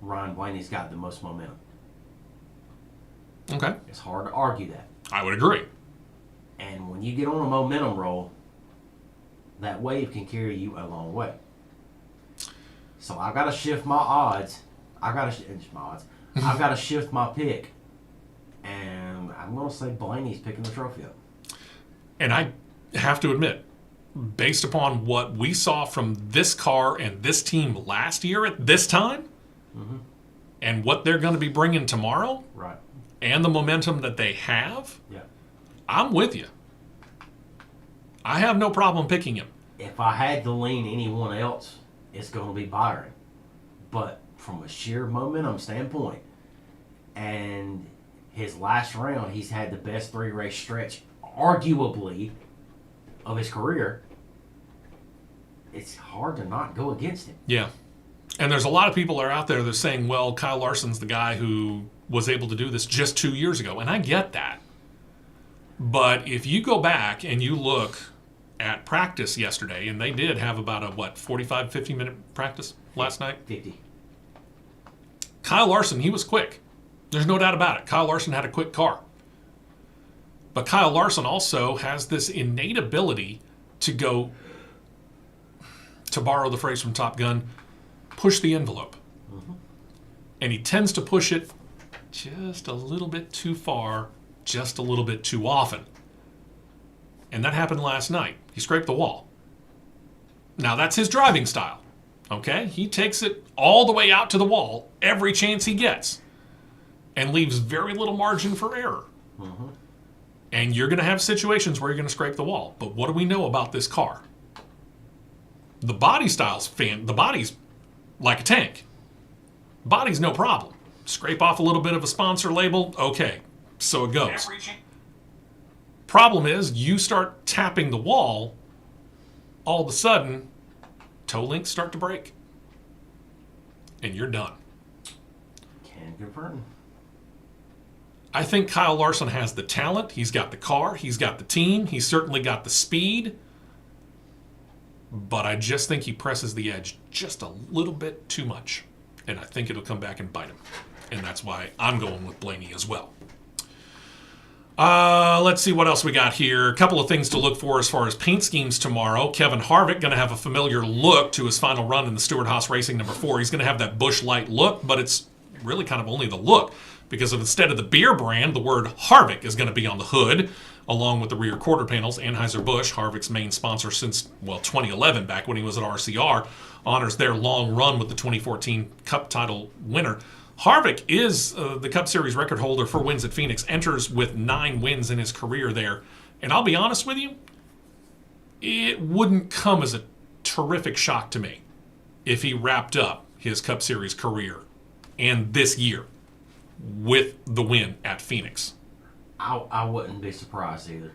Ryan Blaney's got the most momentum. Okay. It's hard to argue that. I would agree. And when you get on a momentum roll, that wave can carry you a long way. So I got to shift my odds. I've got to shift my pick. And I'm going to say Blaney's picking the trophy up. And I have to admit, based upon what we saw from this car and this team last year at this time, and what they're going to be bringing tomorrow, right, and the momentum that they have, yeah, I'm with you. I have no problem picking him. If I had to lean anyone else, it's going to be Byron. But from a sheer momentum standpoint, and his last round, he's had the best 3-race stretch, arguably, of his career. It's hard to not go against him. Yeah. And there's a lot of people that are out there that are saying, well, Kyle Larson's the guy who was able to do this just 2 years ago. And I get that. But if you go back and you look at practice yesterday, and they did have about a, 45, 50-minute practice last night? 50. Kyle Larson, he was quick. There's no doubt about it. Kyle Larson had a quick car. But Kyle Larson also has this innate ability to go, to borrow the phrase from Top Gun, push the envelope. Mm-hmm. And he tends to push it just a little bit too far, just a little bit too often. And that happened last night. He scraped the wall. Now, that's his driving style. Okay? He takes it all the way out to the wall every chance he gets and leaves very little margin for error. Mm-hmm. And you're going to have situations where you're going to scrape the wall. But what do we know about this car? The body style's the body's like a tank. Body's no problem. Scrape off a little bit of a sponsor label, okay, so it goes. Problem is, you start tapping the wall, all of a sudden, toe links start to break. And you're done. Can confirm. I think Kyle Larson has the talent. He's got the car. He's got the team. He's certainly got the speed. But I just think he presses the edge just a little bit too much. And I think it'll come back and bite him. And that's why I'm going with Blaney as well. Let's see what else we got here. A couple of things to look for as far as paint schemes tomorrow. Kevin Harvick going to have a familiar look to his final run in the Stewart-Haas Racing number 4. He's going to have that Busch Light look, but it's really kind of only the look. Because instead of the beer brand, the word Harvick is going to be on the hood, along with the rear quarter panels. Anheuser-Busch, Harvick's main sponsor since, 2011, back when he was at RCR, honors their long run with the 2014 Cup title winner. Harvick is the Cup Series record holder for wins at Phoenix, enters with 9 wins in his career there. And I'll be honest with you, it wouldn't come as a terrific shock to me if he wrapped up his Cup Series career and this year with the win at Phoenix. I wouldn't be surprised either.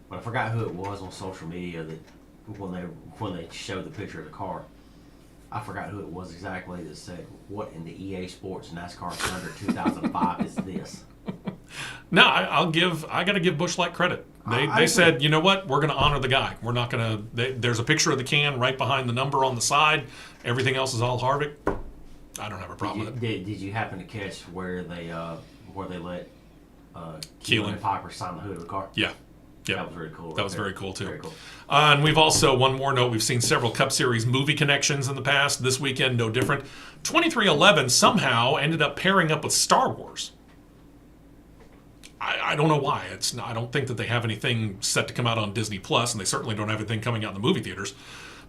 But I forgot who it was on social media that when they showed the picture of the car. I forgot who it was exactly that said, "What in the EA Sports NASCAR Thunder 2005 is this?" No, I got to give Busch Light credit. They said, you know what, we're going to honor the guy. We're not going to. There's a picture of the can right behind the number on the side. Everything else is all Harvick. I don't have a problem with it. Did you happen to catch where they let Keelan and Piper sign the hood of the car? Yeah. Yep. That was very cool. That was very cool, too. Very cool. And we've also, one more note, we've seen several Cup Series movie connections in the past. This weekend, no different. 2311 somehow ended up pairing up with Star Wars. I don't know why. I don't think that they have anything set to come out on Disney Plus, and they certainly don't have anything coming out in the movie theaters.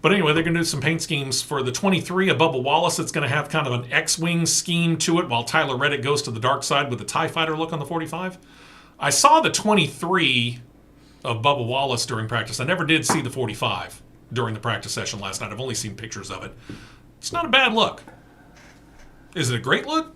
But anyway, they're going to do some paint schemes for the 23 of Bubba Wallace. It's going to have kind of an X-Wing scheme to it, while Tyler Reddick goes to the dark side with the TIE Fighter look on the 45. I saw the 23 of Bubba Wallace during practice. I never did see the 45 during the practice session last night. I've only seen pictures of it. It's not a bad look. Is it a great look?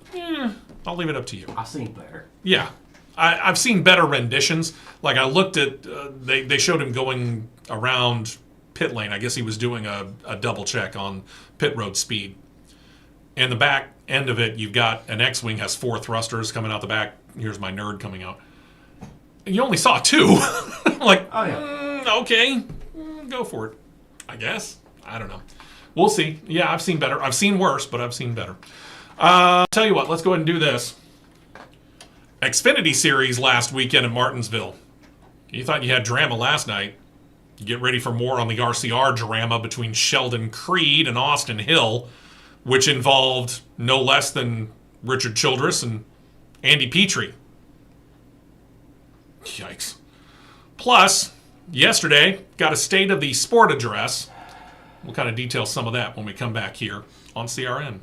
I'll leave it up to you. I've seen better. Yeah. I've seen better renditions. Like I looked at, they showed him going around pit lane. I guess he was doing a double check on pit road speed. And the back end of it, you've got an X-Wing, has 4 thrusters coming out the back. Here's my nerd coming out. And you only saw 2. Like, oh, yeah. Okay, go for it, I guess. I don't know. We'll see. Yeah, I've seen better. I've seen worse, but I've seen better. Tell you what, let's go ahead and do this. Xfinity Series last weekend in Martinsville. You thought you had drama last night. You get ready for more on the RCR drama between Sheldon Creed and Austin Hill, which involved no less than Richard Childress and Andy Petrie. Yikes. Plus, yesterday, got a State of the Sport address. We'll kind of detail some of that when we come back here on CRN.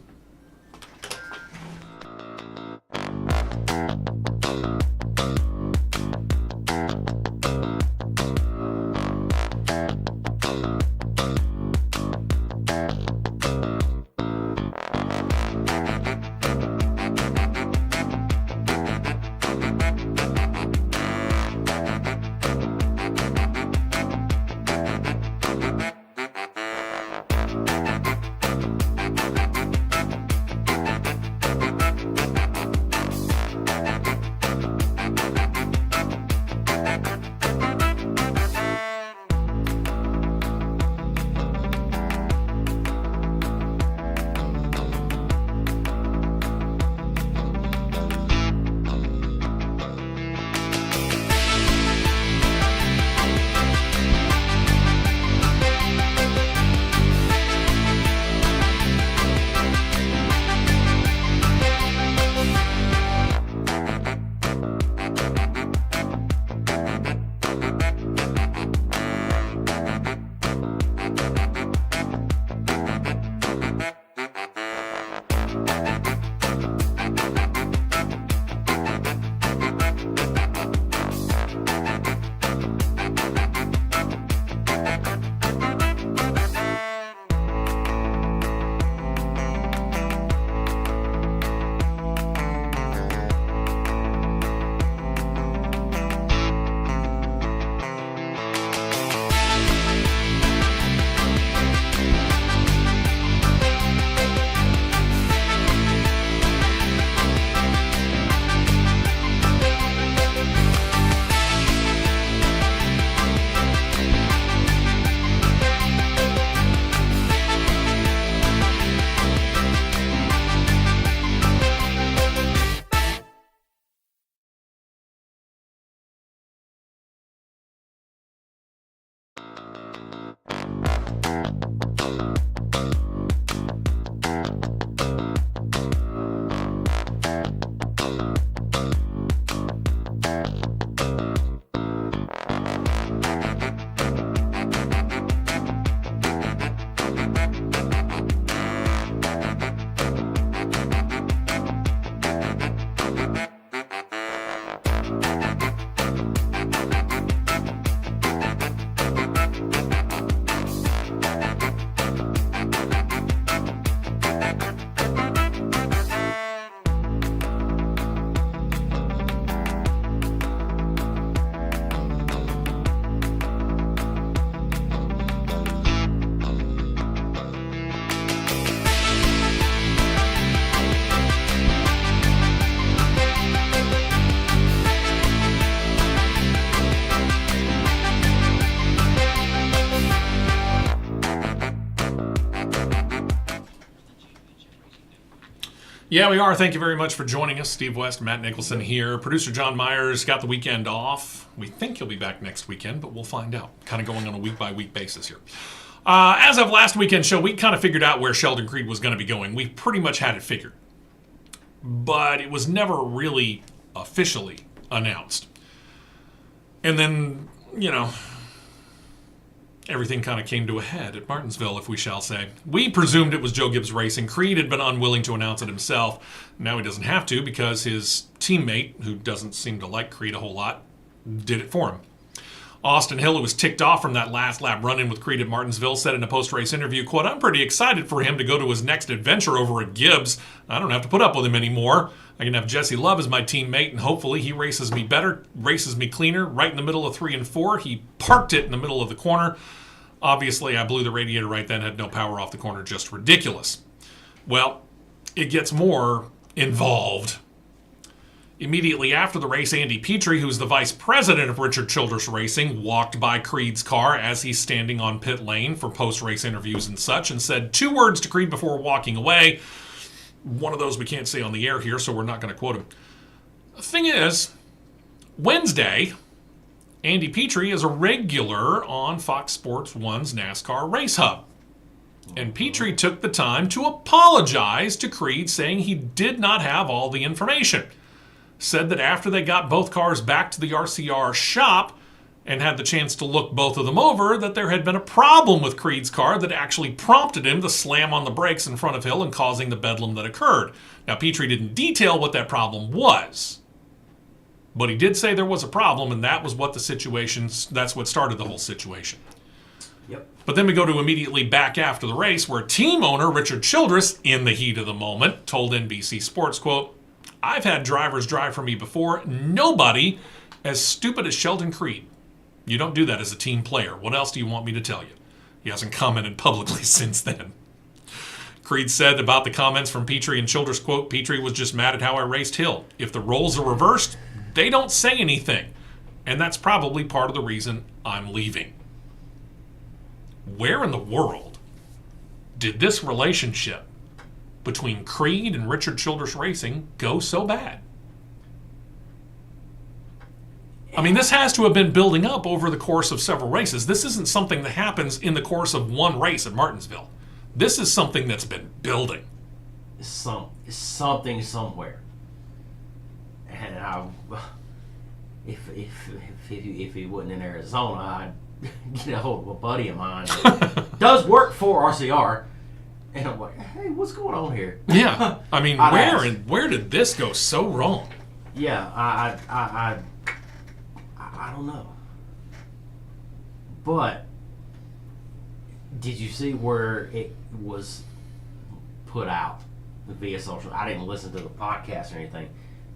Yeah, we are. Thank you very much for joining us. Steve West, Matt Nicholson here. Producer John Myers got the weekend off. We think he'll be back next weekend, but we'll find out. Kind of going on a week-by-week basis here. As of last weekend's show, we kind of figured out where Sheldon Creed was going to be going. We pretty much had it figured. But it was never really officially announced. And then, everything kind of came to a head at Martinsville, if we shall say. We presumed it was Joe Gibbs Racing. Creed had been unwilling to announce it himself. Now he doesn't have to because his teammate, who doesn't seem to like Creed a whole lot, did it for him. Austin Hill, who was ticked off from that last lap run-in with Creed at Martinsville, said in a post-race interview, quote, "I'm pretty excited for him to go to his next adventure over at Gibbs. I don't have to put up with him anymore. I can have Jesse Love as my teammate, and hopefully he races me better, races me cleaner, right in the middle of 3 and 4. He parked it in the middle of the corner. Obviously, I blew the radiator right then, had no power off the corner, just ridiculous." Well, it gets more involved. Immediately after the race, Andy Petrie, who's the vice president of Richard Childress Racing, walked by Creed's car as he's standing on pit lane for post-race interviews and such, and said 2 words to Creed before walking away. One of those we can't say on the air here, so we're not going to quote him. The thing is, Wednesday, Andy Petrie is a regular on Fox Sports 1's NASCAR Race Hub. And Petrie took the time to apologize to Creed, saying he did not have all the information. Said that after they got both cars back to the RCR shop and had the chance to look both of them over, that there had been a problem with Creed's car that actually prompted him to slam on the brakes in front of Hill and causing the bedlam that occurred. Now, Petrie didn't detail what that problem was, but he did say there was a problem, and that was what that's what started the whole situation. Yep. But then we go to immediately back after the race, where team owner Richard Childress, in the heat of the moment, told NBC Sports, quote, "I've had drivers drive for me before. Nobody as stupid as Sheldon Creed. You don't do that as a team player. What else do you want me to tell you?" He hasn't commented publicly since then. Creed said about the comments from Petrie and Childress, quote, "Petrie was just mad at how I raced Hill. If the roles are reversed, they don't say anything. And that's probably part of the reason I'm leaving." Where in the world did this relationship between Creed and Richard Childress Racing go so bad? I mean, this has to have been building up over the course of several races. This isn't something that happens in the course of one race at Martinsville. This is something that's been building. Something somewhere. And if he wasn't in Arizona, I'd get a hold of a buddy of mine that does work for RCR. And I'm like, hey, what's going on here? Yeah, I mean, where did this go so wrong? Yeah, I don't know. But did you see where it was put out via social? I didn't listen to the podcast or anything,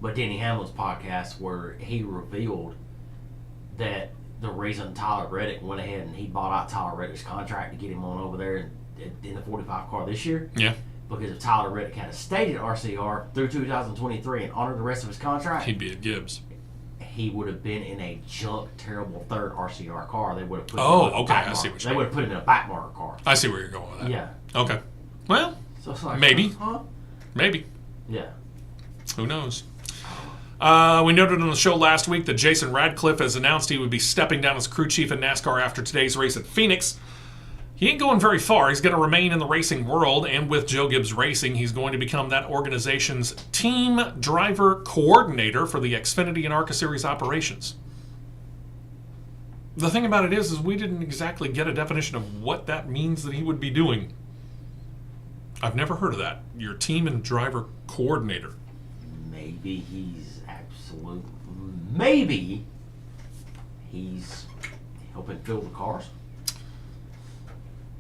but Denny Hamlin's podcast, where he revealed that the reason Tyler Reddick went ahead and he bought out Tyler Reddick's contract to get him on over there in the 45 car this year. Yeah. Because if Tyler Reddick had stayed at RCR through 2023 and honored the rest of his contract, he'd be at Gibbs. He would have been in a junk, terrible third RCR car. They would have put him Oh, in a okay. back I see marker. what They you're would have put him in a back marker car. I see where you're going with that. Yeah. Okay. Well, So it's like, maybe. Huh? Maybe. Yeah. Who knows? We noted on the show last week that Jason Radcliffe has announced he would be stepping down as crew chief in NASCAR after today's race at Phoenix. He ain't going very far. He's going to remain in the racing world, and with Joe Gibbs Racing, he's going to become that organization's team driver coordinator for the Xfinity and ARCA Series operations. The thing about it is we didn't exactly get a definition of what that means that he would be doing. I've never heard of that. Your team and driver coordinator. Maybe he's absolute. Maybe he's helping fill the cars.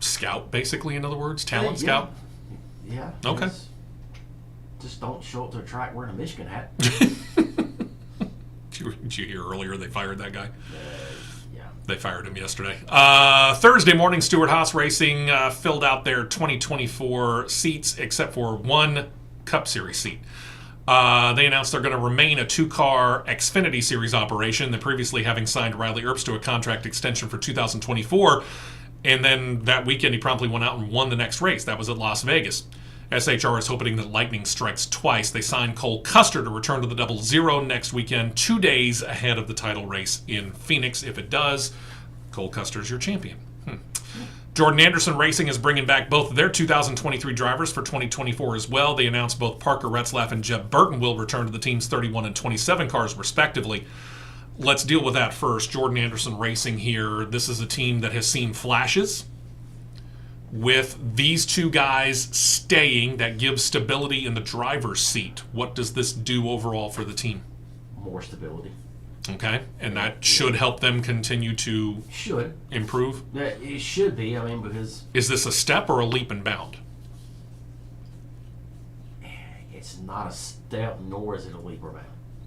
Scout, basically, in other words? Talent Yeah. scout? Yeah. Okay. Just don't show up to a track wearing a Michigan hat. Did you hear earlier they fired that guy? Yeah. They fired him yesterday. Thursday morning, Stewart-Haas Racing filled out their 2024 seats, except for one Cup Series seat. They announced they're going to remain a 2-car Xfinity Series operation, they're previously having signed Riley Earps to a contract extension for 2024. And then that weekend, he promptly went out and won the next race. That was at Las Vegas. SHR is hoping that lightning strikes twice. They signed Cole Custer to return to the 00 next weekend, 2 days ahead of the title race in Phoenix. If it does, Cole Custer's your champion. Jordan Anderson Racing is bringing back both of their 2023 drivers for 2024 as well. They announced both Parker Retzlaff and Jeb Burton will return to the team's 31 and 27 cars, respectively. Let's deal with that first. Jordan Anderson Racing here. This is a team that has seen flashes. With these two guys staying, that gives stability in the driver's seat. What does this do overall for the team? More stability. Okay, and that should help them continue to improve? It should be, because... Is this a step or a leap and bound? It's not a step, nor is it a leap or bound.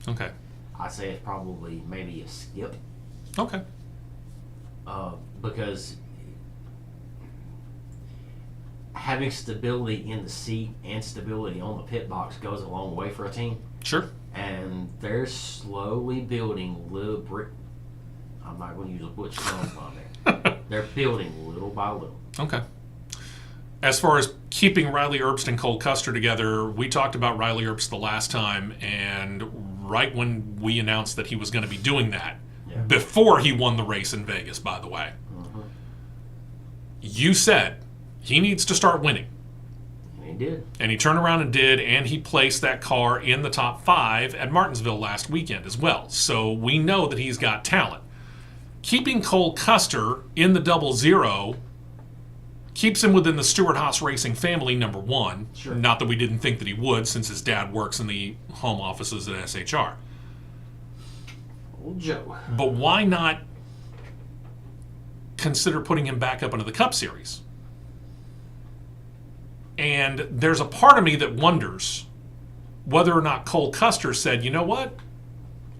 Okay. I say it's probably maybe a skip. Okay. Because having stability in the seat and stability on the pit box goes a long way for a team. Sure. And they're slowly building little brick. I'm not going to use a Butch Jones on there. They're building little by little. Okay. As far as keeping Riley Herbst and Cole Custer together, we talked about Riley Herbst the last time, and right when we announced that he was going to be doing that, before he won the race in Vegas, by the way, you said he needs to start winning. He did. And he turned around and did, and he placed that car in the top 5 at Martinsville last weekend as well. So we know that he's got talent. Keeping Cole Custer in the 00 keeps him within the Stewart-Haas Racing family, number one. Sure. Not that we didn't think that he would, since his dad works in the home offices at SHR. Old Joe. But why not consider putting him back up into the Cup Series? And there's a part of me that wonders whether or not Cole Custer said, you know what?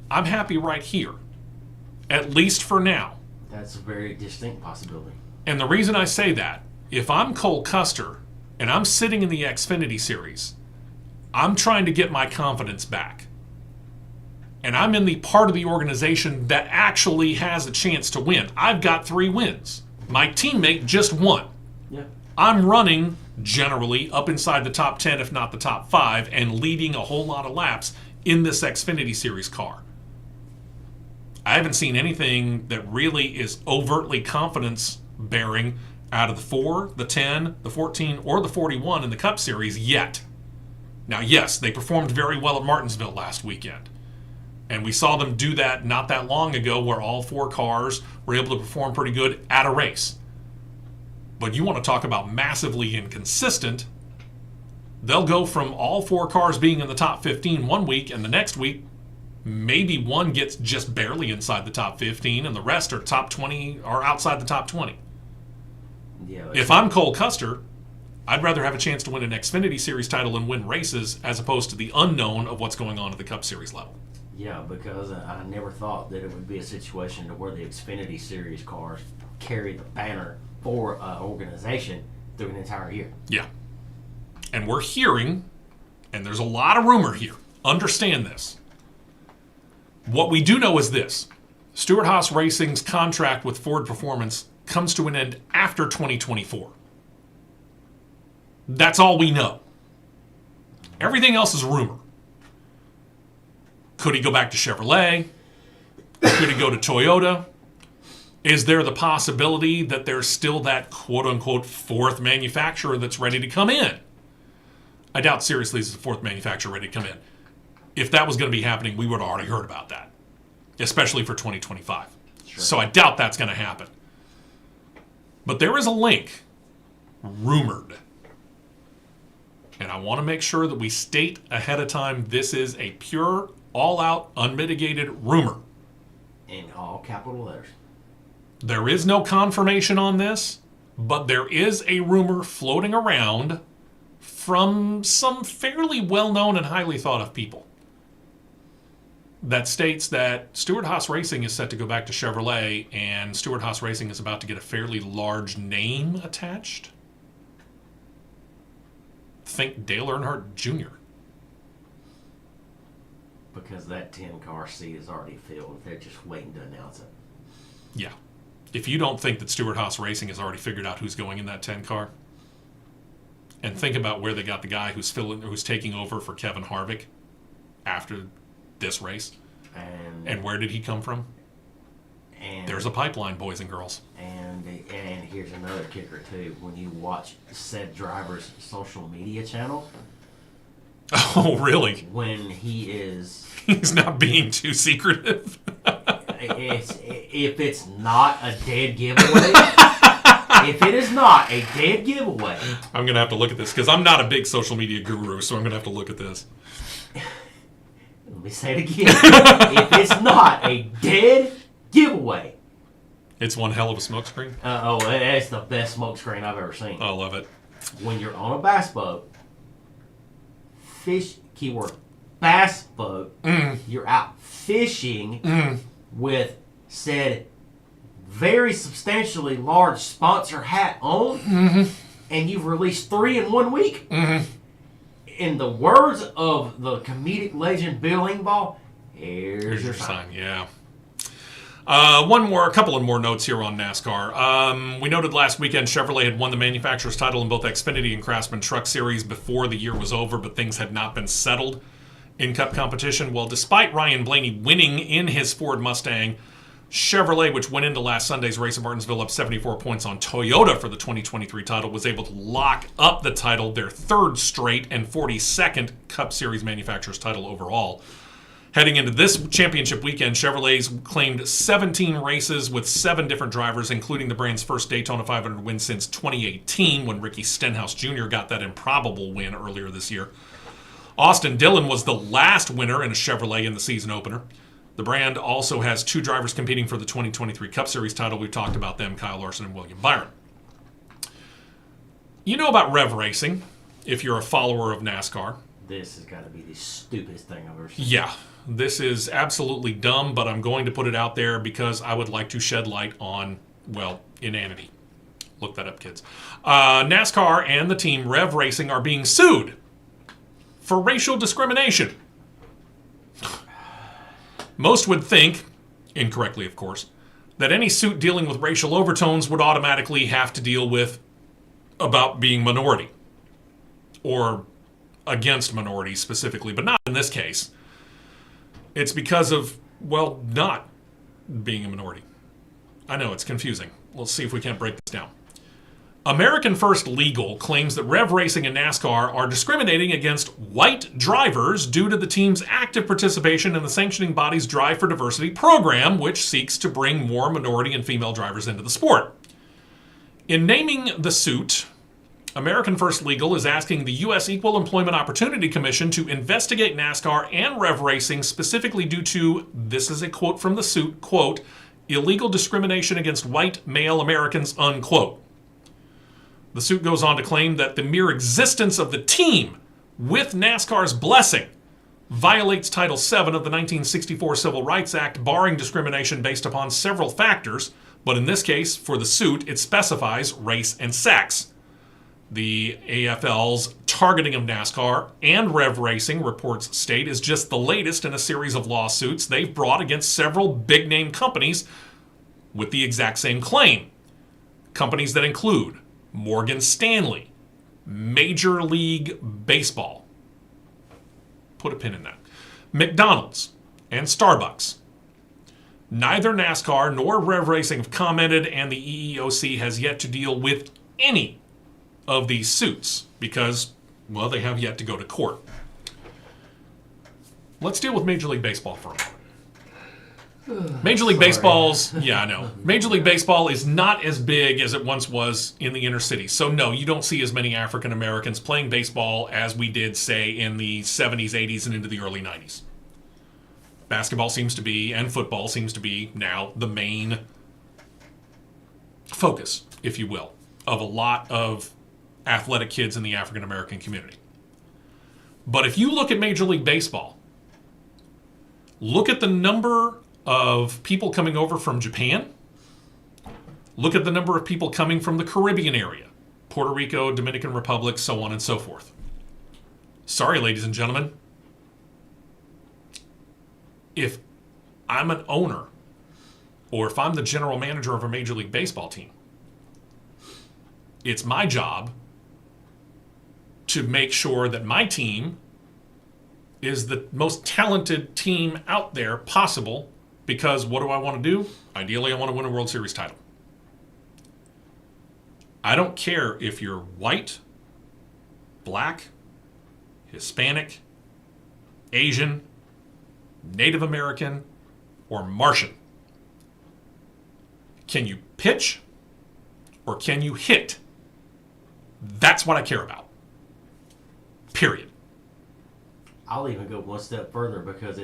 I'm happy right here, at least for now. That's a very distinct possibility. And the reason I say that, if I'm Cole Custer and I'm sitting in the Xfinity Series, I'm trying to get my confidence back. And I'm in the part of the organization that actually has a chance to win. I've got 3 wins. My teammate just won. Yeah. I'm running generally up inside the top 10, if not the top 5, and leading a whole lot of laps in this Xfinity Series car. I haven't seen anything that really is overtly confidence-bearing out of the 4, the 10, the 14, or the 41 in the Cup Series yet. Now, yes, they performed very well at Martinsville last weekend. And we saw them do that not that long ago, where all 4 cars were able to perform pretty good at a race. But you want to talk about massively inconsistent. They'll go from all 4 cars being in the top 15 one week, and the next week, maybe one gets just barely inside the top 15, and the rest are top 20 or outside the top 20. Yeah. If I'm Cole Custer, I'd rather have a chance to win an Xfinity Series title and win races as opposed to the unknown of what's going on at the Cup Series level. Yeah, because I never thought that it would be a situation to where the Xfinity Series cars carry the banner for an organization through an entire year. Yeah. And we're hearing, and there's a lot of rumor here, understand this. What we do know is this. Stewart-Haas Racing's contract with Ford Performance comes to an end after 2024. That's all we know. Everything else is rumor. Could he go back to Chevrolet? Could he go to Toyota? Is there the possibility that there's still that quote-unquote 4th manufacturer that's ready to come in? I doubt seriously there's a 4th manufacturer ready to come in. If that was going to be happening, we would have already heard about that, especially for 2025. Sure. So I doubt that's going to happen. But there is a link, rumored. And I want to make sure that we state ahead of time this is a pure, all-out, unmitigated rumor. In all capital letters. There is no confirmation on this, but there is a rumor floating around from some fairly well-known and highly thought-of people that states that Stewart-Haas Racing is set to go back to Chevrolet, and Stewart-Haas Racing is about to get a fairly large name attached. Think Dale Earnhardt Jr. Because that 10-car seat is already filled. They're just waiting to announce it. Yeah. If you don't think that Stewart-Haas Racing has already figured out who's going in that 10 car, And think about where they got the guy who's taking over for Kevin Harvick after this race. And where did he come from? And there's a pipeline, boys and girls. And here's another kicker too. When you watch said driver's social media channel. Oh, really? When he's not being too secretive. If it's not a dead giveaway. If it is not a dead giveaway. I'm going to have to look at this because I'm not a big social media guru, so I'm going to have to look at this. Let me say it again. If it's not a dead giveaway. It's one hell of a smokescreen. It's the best smokescreen I've ever seen. I love it. When you're on a bass boat, keyword, bass boat, you're out fishing with said very substantially large sponsor hat on, and you've released 3 in 1 week. In the words of the comedic legend Bill Engvall, here's your sign. Yeah. A couple of more notes here on NASCAR. We noted last weekend Chevrolet had won the manufacturer's title in both Xfinity and Craftsman Truck Series before the year was over, but things had not been settled in Cup competition. Well, despite Ryan Blaney winning in his Ford Mustang, Chevrolet, which went into last Sunday's race in Martinsville up 74 points on Toyota for the 2023 title, was able to lock up the title, their 3rd straight and 42nd Cup Series manufacturer's title overall. Heading into this championship weekend, Chevrolet's claimed 17 races with 7 different drivers, including the brand's first Daytona 500 win since 2018, when Ricky Stenhouse Jr. got that improbable win earlier this year. Austin Dillon was the last winner in a Chevrolet in the season opener. The brand also has 2 drivers competing for the 2023 Cup Series title. We've talked about them, Kyle Larson and William Byron. You know about Rev Racing, if you're a follower of NASCAR. This has got to be the stupidest thing I've ever seen. Yeah, this is absolutely dumb, but I'm going to put it out there because I would like to shed light on, well, inanity. Look that up, kids. NASCAR and the team Rev Racing are being sued for racial discrimination. Most would think, incorrectly of course, that any suit dealing with racial overtones would automatically have to deal with about being minority or against minorities specifically, but not in this case. It's because of, well, not being a minority. I know, it's confusing. Let's see if we can't break this down. American First Legal claims that Rev Racing and NASCAR are discriminating against white drivers due to the team's active participation in the sanctioning body's Drive for Diversity program, which seeks to bring more minority and female drivers into the sport. In naming the suit, American First Legal is asking the U.S. Equal Employment Opportunity Commission to investigate NASCAR and Rev Racing specifically due to, this is a quote from the suit, quote, illegal discrimination against white male Americans, unquote. The suit goes on to claim that the mere existence of the team, with NASCAR's blessing, violates Title VII of the 1964 Civil Rights Act, barring discrimination based upon several factors, but in this case, for the suit, it specifies race and sex. The AFL's targeting of NASCAR and Rev Racing, reports state, is just the latest in a series of lawsuits they've brought against several big-name companies with the exact same claim. Companies that include Morgan Stanley, Major League Baseball, put a pin in that, McDonald's, and Starbucks. Neither NASCAR nor Rev Racing have commented, and the EEOC has yet to deal with any of these suits because, well, they have yet to go to court. Let's deal with Major League Baseball for a moment. Major League Baseball's, yeah, I know. Major League Baseball is not as big as it once was in the inner city. So no, you don't see as many African Americans playing baseball as we did, say, in the 70s, 80s, and into the early 90s. Basketball seems to be, and football seems to be now the main focus, if you will, of a lot of athletic kids in the African American community. But if you look at Major League Baseball, look at the number of people coming over from Japan. Look at the number of people coming from the Caribbean area, Puerto Rico, Dominican Republic, so on and so forth. Sorry, ladies and gentlemen. If I'm an owner, or if I'm the general manager of a Major League Baseball team, it's my job to make sure that my team is the most talented team out there possible, because what do I want to do? Ideally, I want to win a World Series title. I don't care if you're white, black, Hispanic, Asian, Native American, or Martian. Can you pitch or can you hit? That's what I care about. Period. I'll even go one step further because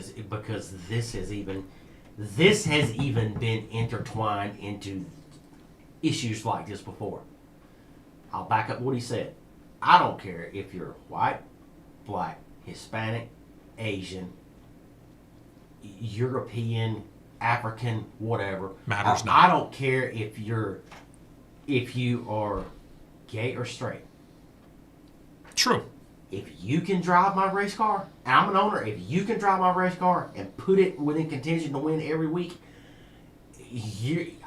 this has even been intertwined into issues like this before. I'll back up what he said. I don't care if you're white, black, Hispanic, Asian, European, African, whatever. Matters not. I don't care if you are gay or straight. True. If you can drive my race car, and I'm an owner, if you can drive my race car and put it within contention to win every week,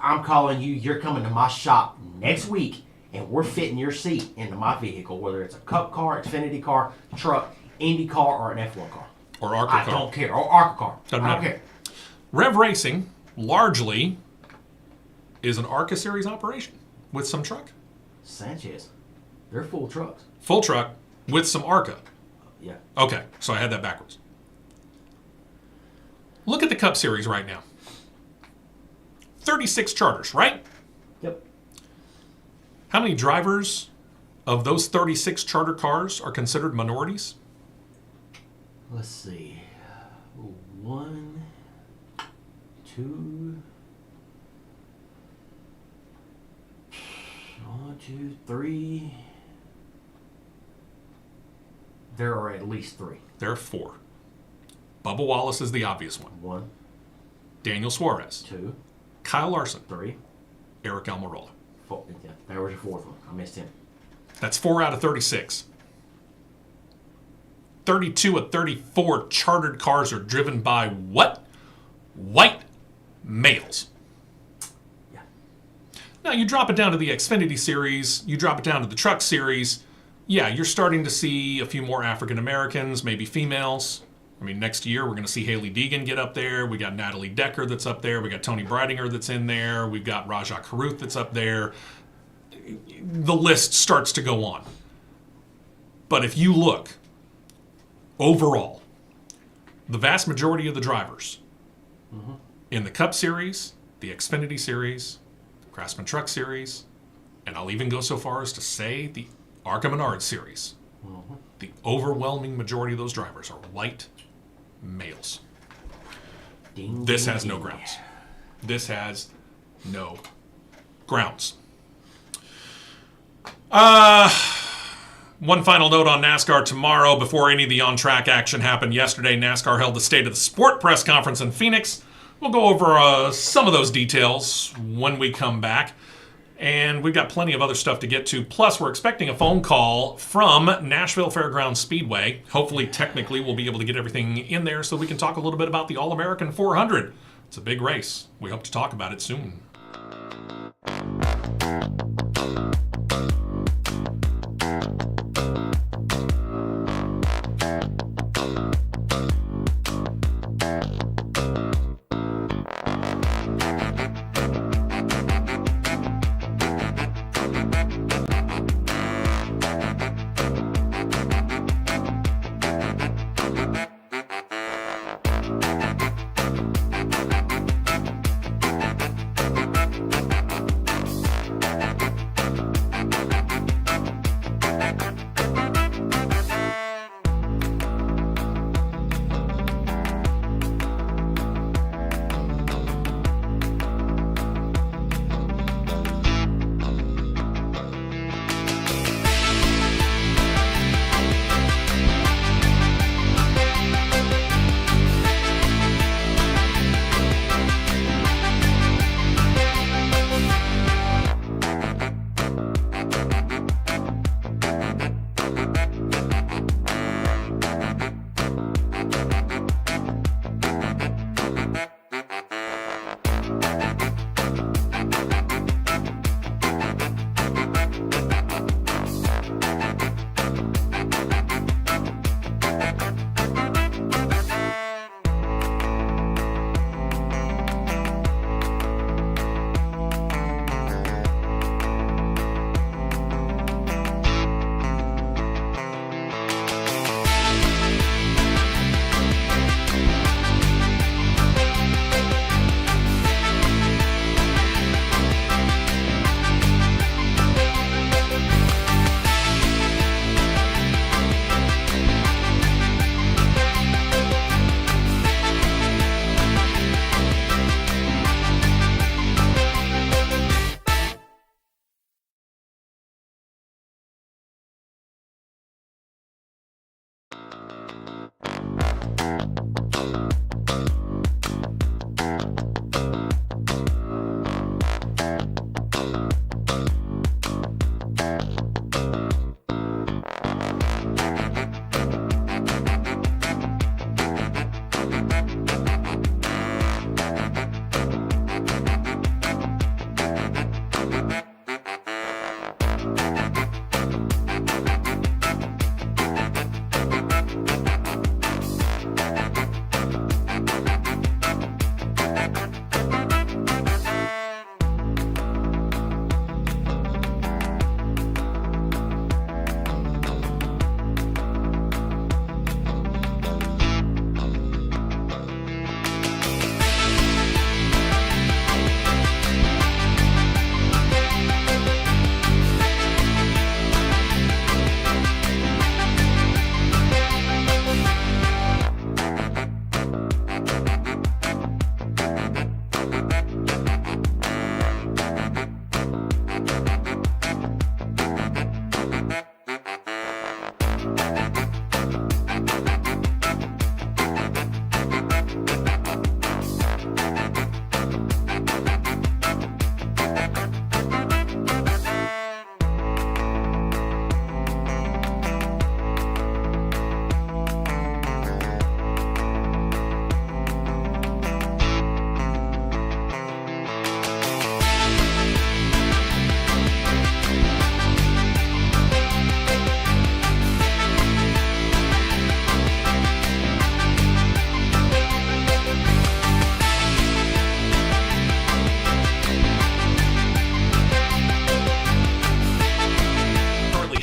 I'm calling you, you're coming to my shop next week, and we're fitting your seat into my vehicle, whether it's a Cup car, Xfinity car, truck, Indy car, or an F1 car. Or ARCA car. I don't care. Or ARCA car. Doesn't I don't matter. care. Rev Racing largely is an ARCA series operation with some truck. Sanchez. They're full trucks. Full truck with some ARCA. Yeah. Okay, so I had that backwards. Look at the Cup Series right now. 36 charters, right? Yep. How many drivers of those 36 charter cars are considered minorities? Let's see. 1, 2, 3. There are at least 3. There are 4. Bubba Wallace is the obvious one. 1, Daniel Suarez, 2, Kyle Larson, 3, Eric Almirola. 4. Yeah, there was your 4th one. I missed him. That's 4 out of 36. 32 of 34 chartered cars are driven by what? White males. Yeah. Now, you drop it down to the Xfinity Series, you drop it down to the Truck Series, yeah, you're starting to see a few more African Americans, maybe females. I mean, next year we're going to see Haley Deegan get up there. We got Natalie Decker that's up there. We got Tony Breidinger that's in there. We've got Rajah Caruth that's up there. The list starts to go on. But if you look overall, the vast majority of the drivers in the Cup Series, the Xfinity Series, the Craftsman Truck Series, and I'll even go so far as to say the ARCA Menard Series, the overwhelming majority of those drivers are white males. Ding, This ding, has no ding. grounds. This has no grounds. One final note on NASCAR tomorrow. Before any of the on-track action happened yesterday, NASCAR held the State of the Sport press conference in Phoenix. We'll go over some of those details when we come back. And we've got plenty of other stuff to get to. Plus, we're expecting a phone call from Nashville Fairgrounds Speedway. Hopefully, technically, we'll be able to get everything in there so we can talk a little bit about the All-American 400. It's a big race. We hope to talk about it soon.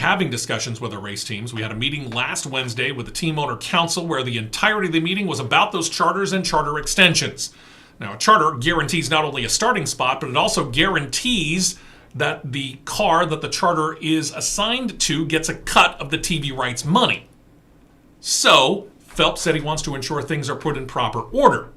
having discussions with our race teams. We had a meeting last Wednesday with the Team Owner Council where the entirety of the meeting was about those charters and charter extensions. Now, a charter guarantees not only a starting spot, but it also guarantees that the car that the charter is assigned to gets a cut of the TV rights money. So, Phelps said he wants to ensure things are put in proper order.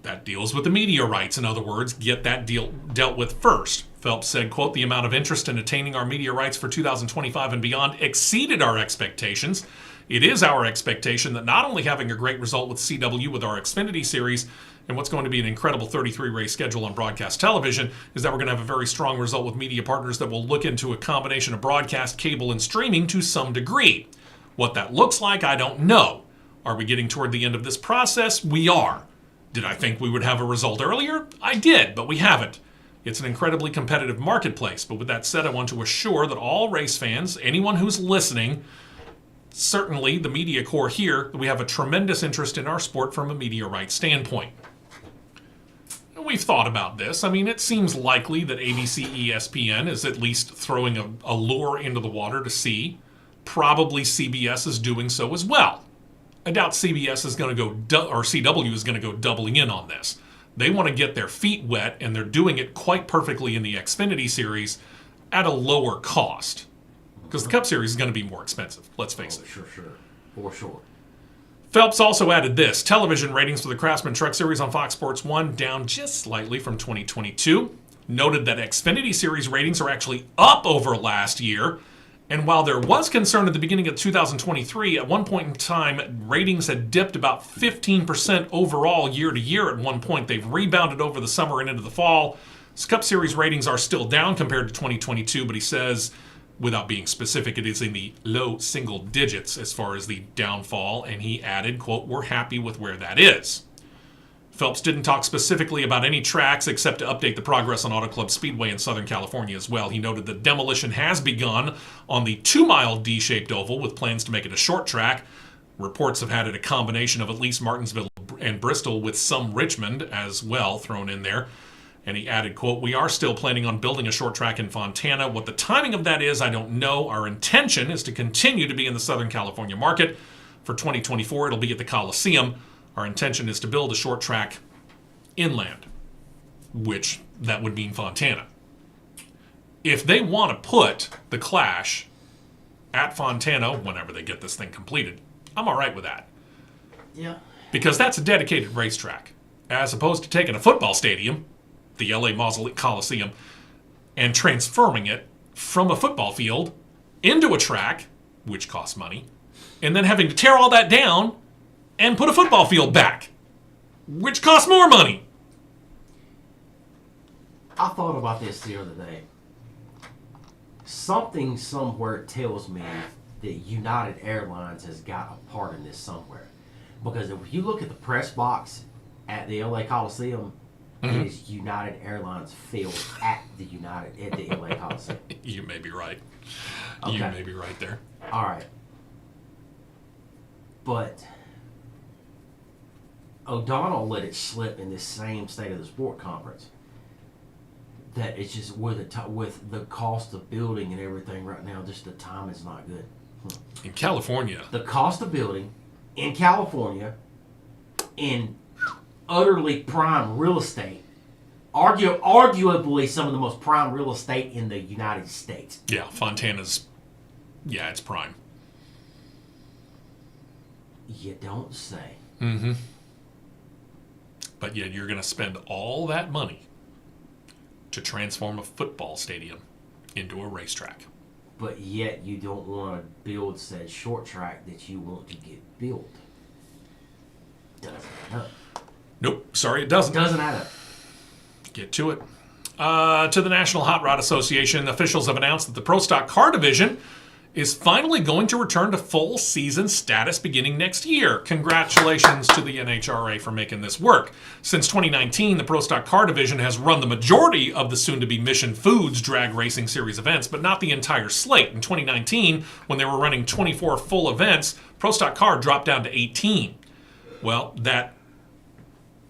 That deals with the media rights. In other words, get that deal dealt with first. Phelps said, quote, "The amount of interest in attaining our media rights for 2025 and beyond exceeded our expectations. It is our expectation that not only having a great result with CW with our Xfinity series and what's going to be an incredible 33-race schedule on broadcast television is that we're going to have a very strong result with media partners that will look into a combination of broadcast, cable, and streaming to some degree. What that looks like, I don't know. Are we getting toward the end of this process? We are. Did I think we would have a result earlier? I did, but we haven't. It's an incredibly competitive marketplace. But with that said, I want to assure that all race fans, anyone who's listening, certainly the media core here, that we have a tremendous interest in our sport from a media rights standpoint." We've thought about this. I mean, it seems likely that ABC ESPN is at least throwing a lure into the water to see. Probably CBS is doing so as well. I doubt CBS is going to go, or CW is going to go doubling in on this. They want to get their feet wet, and they're doing it quite perfectly in the Xfinity series at a lower cost. Because the Cup Series is going to be more expensive, let's face it. Sure. For sure. Phelps also added this. Television ratings for the Craftsman Truck Series on Fox Sports 1 down just slightly from 2022. Noted that Xfinity Series ratings are actually up over last year. And while there was concern at the beginning of 2023, at one point in time, ratings had dipped about 15% overall year to year at one point. They've rebounded over the summer and into the fall. Cup Series ratings are still down compared to 2022, but he says, without being specific, it is in the low single digits as far as the downfall. And he added, quote, "We're happy with where that is." Phelps didn't talk specifically about any tracks except to update the progress on Auto Club Speedway in Southern California as well. He noted that demolition has begun on the 2-mile D-shaped oval with plans to make it a short track. Reports have had it a combination of at least Martinsville and Bristol with some Richmond as well thrown in there. And he added, quote, "We are still planning on building a short track in Fontana. What the timing of that is, I don't know. Our intention is to continue to be in the Southern California market. For 2024, it'll be at the Coliseum. Our intention is to build a short track inland," which that would mean Fontana. If they want to put the Clash at Fontana whenever they get this thing completed, I'm all right with that. Yeah. Because that's a dedicated racetrack, as opposed to taking a football stadium, the LA Coliseum, and transforming it from a football field into a track, which costs money, and then having to tear all that down and put a football field back, which costs more money. I thought about this the other day. Something somewhere tells me that United Airlines has got a part in this somewhere. Because if you look at the press box at the LA Coliseum, it is United Airlines field at the LA Coliseum. You may be right. Okay. You may be right there. All right. But O'Donnell let it slip in this same State of the Sport conference that it's just with the cost of building and everything right now, just the time is not good. In California. The cost of building in California in utterly prime real estate, arguably some of the most prime real estate in the United States. Yeah, Fontana's, it's prime. You don't say. Mm-hmm. But yet you're going to spend all that money to transform a football stadium into a racetrack. But yet you don't want to build said short track that you want to get built. Doesn't add up. Nope, sorry, it doesn't. Doesn't add up. Get to it. To the National Hot Rod Association, officials have announced that the Pro Stock Car Division is finally going to return to full season status beginning next year. Congratulations to the NHRA for making this work. Since 2019, the Pro Stock Car Division has run the majority of the soon-to-be Mission Foods drag racing series events, but not the entire slate. In 2019, when they were running 24 full events, Pro Stock Car dropped down to 18. Well, that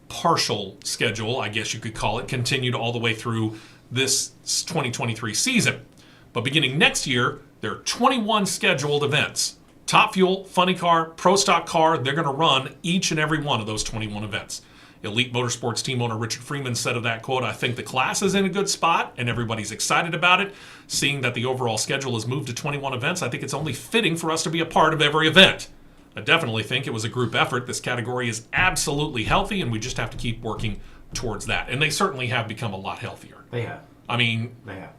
partial schedule, I guess you could call it, continued all the way through this 2023 season. But beginning next year, There are 21 scheduled events. Top Fuel, Funny Car, Pro Stock Car, they're going to run each and every one of those 21 events. Elite Motorsports team owner Richard Freeman said of that quote, "I think the class is in a good spot and everybody's excited about it. Seeing that the overall schedule has moved to 21 events, I think it's only fitting for us to be a part of every event. I definitely think it was a group effort. This category is absolutely healthy and we just have to keep working towards that." And they certainly have become a lot healthier. They have. I mean, They have.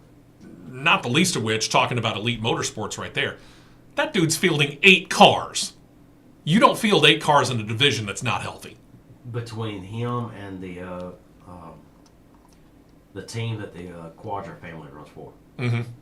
not the least of which, talking about Elite Motorsports right there, that dude's fielding 8 cars. You don't field 8 cars in a division that's not healthy. Between him and the team that the Quadra family runs for,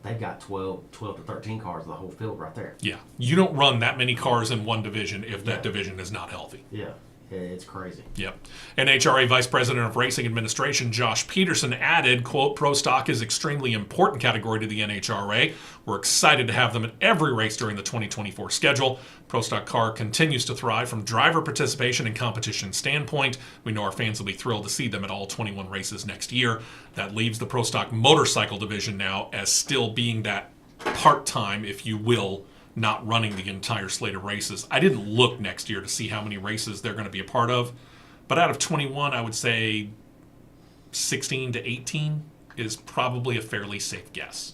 they've got 12 to 13 cars of the whole field right there. Yeah. You don't run that many cars in one division if that division is not healthy. Yeah. It's crazy. Yep. NHRA Vice President of Racing Administration Josh Peterson added, quote, "Pro Stock is extremely important category to the NHRA. We're excited to have them at every race during the 2024 schedule. Pro Stock Car continues to thrive from driver participation and competition standpoint. We know our fans will be thrilled to see them at all 21 races next year." That leaves the Pro Stock Motorcycle division now as still being that part-time, if you will, not running the entire slate of races. I didn't look next year to see how many races they're going to be a part of, but out of 21, I would say 16 to 18 is probably a fairly safe guess.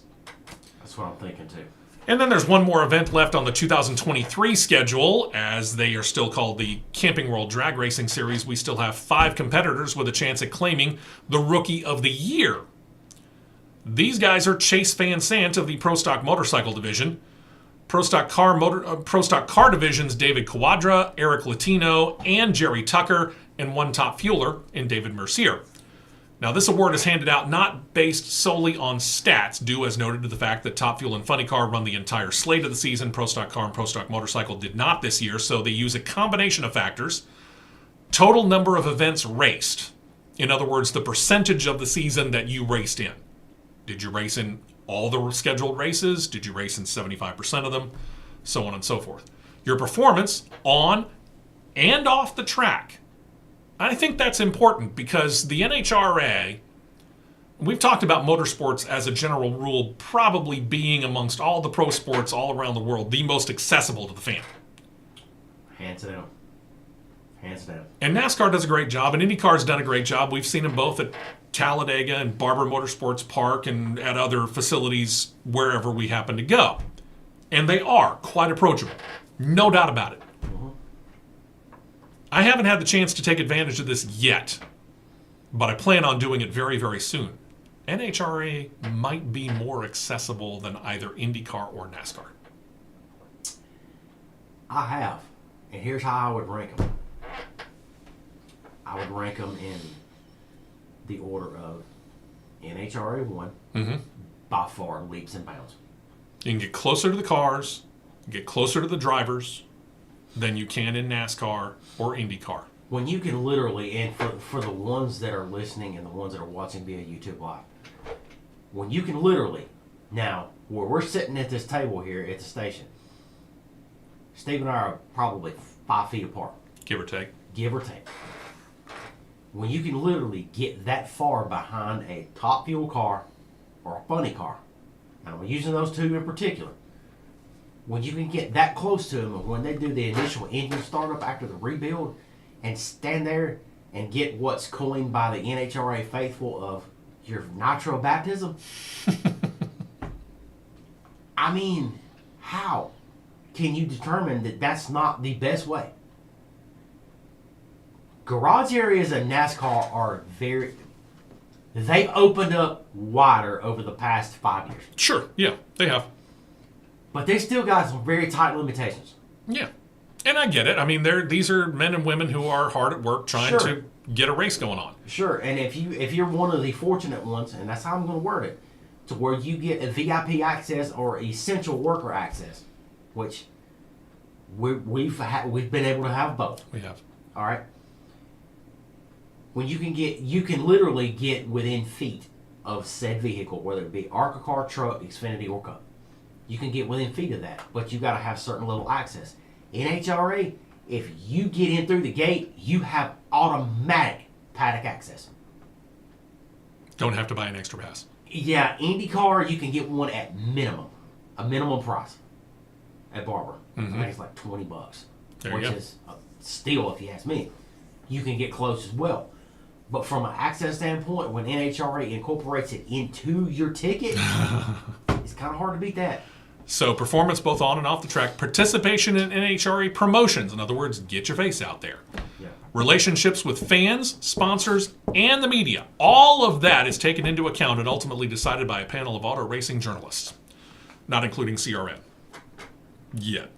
That's what I'm thinking too. And then there's one more event left on the 2023 schedule, as they are still called the Camping World Drag Racing Series. We still have 5 competitors with a chance at claiming the Rookie of the Year. These guys are Chase Van Sant of the Pro Stock Motorcycle Division, Pro Stock Car Division's David Quadra, Eric Latino, and Jerry Tucker, and one top fueler in David Mercier. Now, this award is handed out not based solely on stats, due as noted to the fact that Top Fuel and Funny Car run the entire slate of the season. Pro Stock Car and Pro Stock Motorcycle did not this year, so they use a combination of factors. Total number of events raced. In other words, the percentage of the season that you raced in. Did you race in all the scheduled races? Did you race in 75% of them? So on and so forth. Your performance on and off the track. I think that's important because the NHRA, we've talked about motorsports as a general rule probably being amongst all the pro sports all around the world the most accessible to the fan. Hands down. Hands down. And NASCAR does a great job, and IndyCar's done a great job. We've seen them both at Talladega and Barber Motorsports Park and at other facilities wherever we happen to go. And they are quite approachable. No doubt about it. I haven't had the chance to take advantage of this yet, but I plan on doing it very, very soon. NHRA might be more accessible than either IndyCar or NASCAR. I have. And here's how I would rank them. I would rank them in the order of NHRA 1, by far, leaps and bounds. You can get closer to the cars, get closer to the drivers than you can in NASCAR or IndyCar. When you can literally, and for the ones that are listening and the ones that are watching via YouTube Live, when you can literally, now, where we're sitting at this table here at the station, Steve and I are probably 5 feet apart. Give or take. Give or take. When you can literally get that far behind a Top Fuel car or a Funny car, and I'm using those two in particular, when you can get that close to them, and when they do the initial engine startup after the rebuild, and stand there and get what's coined by the NHRA faithful of your nitro baptism, I mean, how can you determine that that's not the best way? Garage areas of NASCAR are they've opened up wider over the past 5 years. Sure, yeah, they have. But they still got some very tight limitations. Yeah, and I get it. I mean, these are men and women who are hard at work trying to get a race going on. Sure, and if you're one of the fortunate ones, and that's how I'm going to word it, to where you get a VIP access or essential worker access, which we've been able to have both. We have. All right. When you can literally get within feet of said vehicle, whether it be ARCA car, truck, Xfinity, or Cup. You can get within feet of that, but you got to have certain level access. NHRA, if you get in through the gate, you have automatic paddock access. Don't have to buy an extra pass. Yeah, IndyCar, you can get one at minimum. a minimum price at Barber. Mm-hmm. I think it's like $20, There you which go. is a steal if you ask me. You can get close as well. But from an access standpoint, when NHRA incorporates it into your ticket, it's kind of hard to beat that. So performance both on and off the track, participation in NHRA promotions, in other words, get your face out there. Yeah. Relationships with fans, sponsors, and the media. All of that is taken into account and ultimately decided by a panel of auto racing journalists, not including CRN. Yet.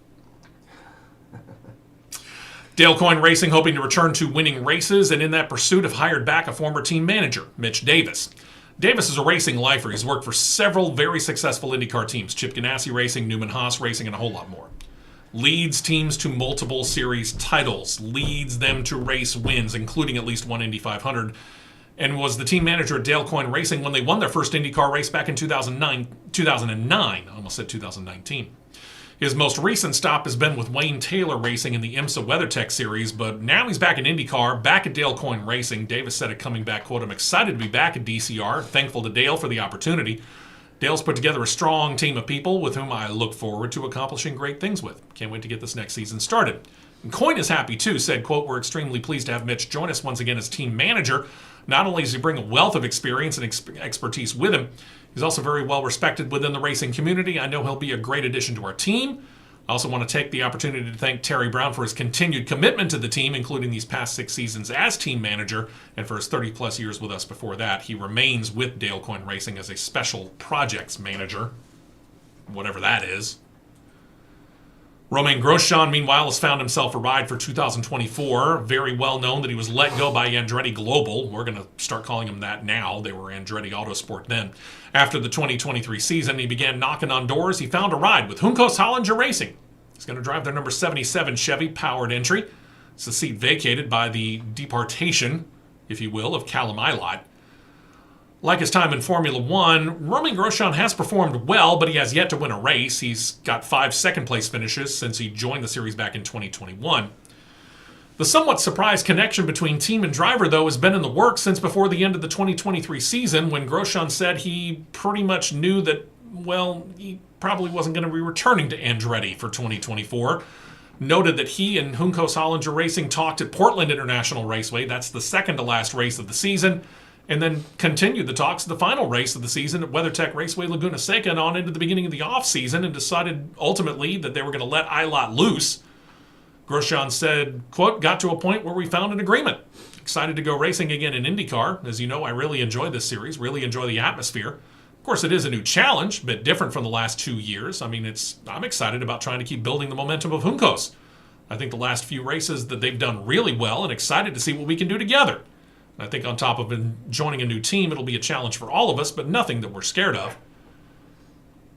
Dale Coyne Racing hoping to return to winning races, and in that pursuit have hired back a former team manager, Mitch Davis. Davis is a racing lifer. He's worked for several very successful IndyCar teams, Chip Ganassi Racing, Newman Haas Racing, and a whole lot more. Leads teams to multiple series titles, leads them to race wins, including at least one Indy 500, and was the team manager at Dale Coyne Racing when they won their first IndyCar race back in 2009. I almost said 2019. His most recent stop has been with Wayne Taylor Racing in the IMSA WeatherTech Series, but now he's back in IndyCar, back at Dale Coyne Racing. Davis said it coming back, quote, "I'm excited to be back at DCR, thankful to Dale for the opportunity. Dale's put together a strong team of people with whom I look forward to accomplishing great things with. Can't wait to get this next season started." And Coyne is happy too, said, quote, "We're extremely pleased to have Mitch join us once again as team manager. Not only does he bring a wealth of experience and expertise with him, he's also very well respected within the racing community. I know he'll be a great addition to our team. I also want to take the opportunity to thank Terry Brown for his continued commitment to the team, including these past 6 seasons as team manager, and for his 30-plus years with us before that. He remains with Dale Coyne Racing as a special projects manager, whatever that is." Romain Grosjean, meanwhile, has found himself a ride for 2024. Very well known that he was let go by Andretti Global. We're going to start calling him that now. They were Andretti Autosport then. After the 2023 season, he began knocking on doors. He found a ride with Juncos Hollinger Racing. He's going to drive their number 77 Chevy powered entry. It's the seat vacated by the departation, if you will, of Callum Ilott. Like his time in Formula One, Romain Grosjean has performed well, but he has yet to win a race. He's got 5 second-place finishes since he joined the series back in 2021. The somewhat surprise connection between team and driver, though, has been in the works since before the end of the 2023 season, when Grosjean said he pretty much knew that, well, he probably wasn't going to be returning to Andretti for 2024. Noted that he and Juncos Hollinger Racing talked at Portland International Raceway. That's the second to last race of the season. And then continued the talks of the final race of the season at WeatherTech Raceway Laguna Seca and on into the beginning of the offseason, and decided ultimately that they were going to let Ilott loose. Grosjean said, quote, "Got to a point where we found an agreement. Excited to go racing again in IndyCar. As you know, I really enjoy this series, really enjoy the atmosphere. Of course, it is a new challenge, a bit different from the last 2 years. I mean, I'm excited about trying to keep building the momentum of Juncos. I think the last few races that they've done really well, and excited to see what we can do together. I think on top of joining a new team, it'll be a challenge for all of us, but nothing that we're scared of."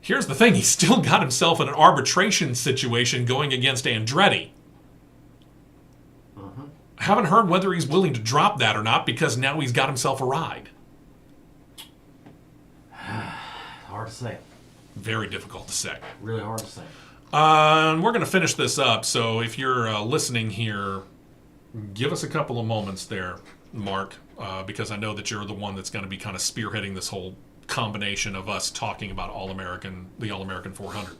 Here's the thing. He's still got himself in an arbitration situation going against Andretti. Haven't heard whether he's willing to drop that or not, because now he's got himself a ride. Hard to say. Very difficult to say. Really hard to say. And we're going to finish this up, so if you're listening here, give us a couple of moments there, Mark, because I know that you're the one that's going to be kind of spearheading this whole combination of us talking about the All-American 400.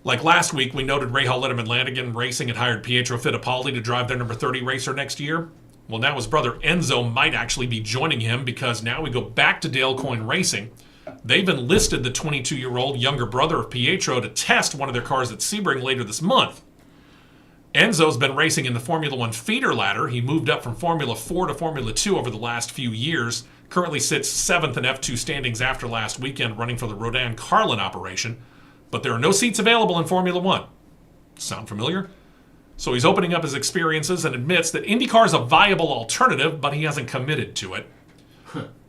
Like last week, we noted Rahal Letterman Lanigan Racing had hired Pietro Fittipaldi to drive their number 30 racer next year. Well, now his brother Enzo might actually be joining him, because now we go back to Dale Coyne Racing. They've enlisted the 22-year-old younger brother of Pietro to test one of their cars at Sebring later this month. Enzo's been racing in the Formula One feeder ladder. He moved up from Formula 4 to Formula 2 over the last few years. Currently sits 7th in F2 standings after last weekend, running for the Rodan Carlin operation. But there are no seats available in Formula One. Sound familiar? So he's opening up his experiences and admits that IndyCar is a viable alternative, but he hasn't committed to it.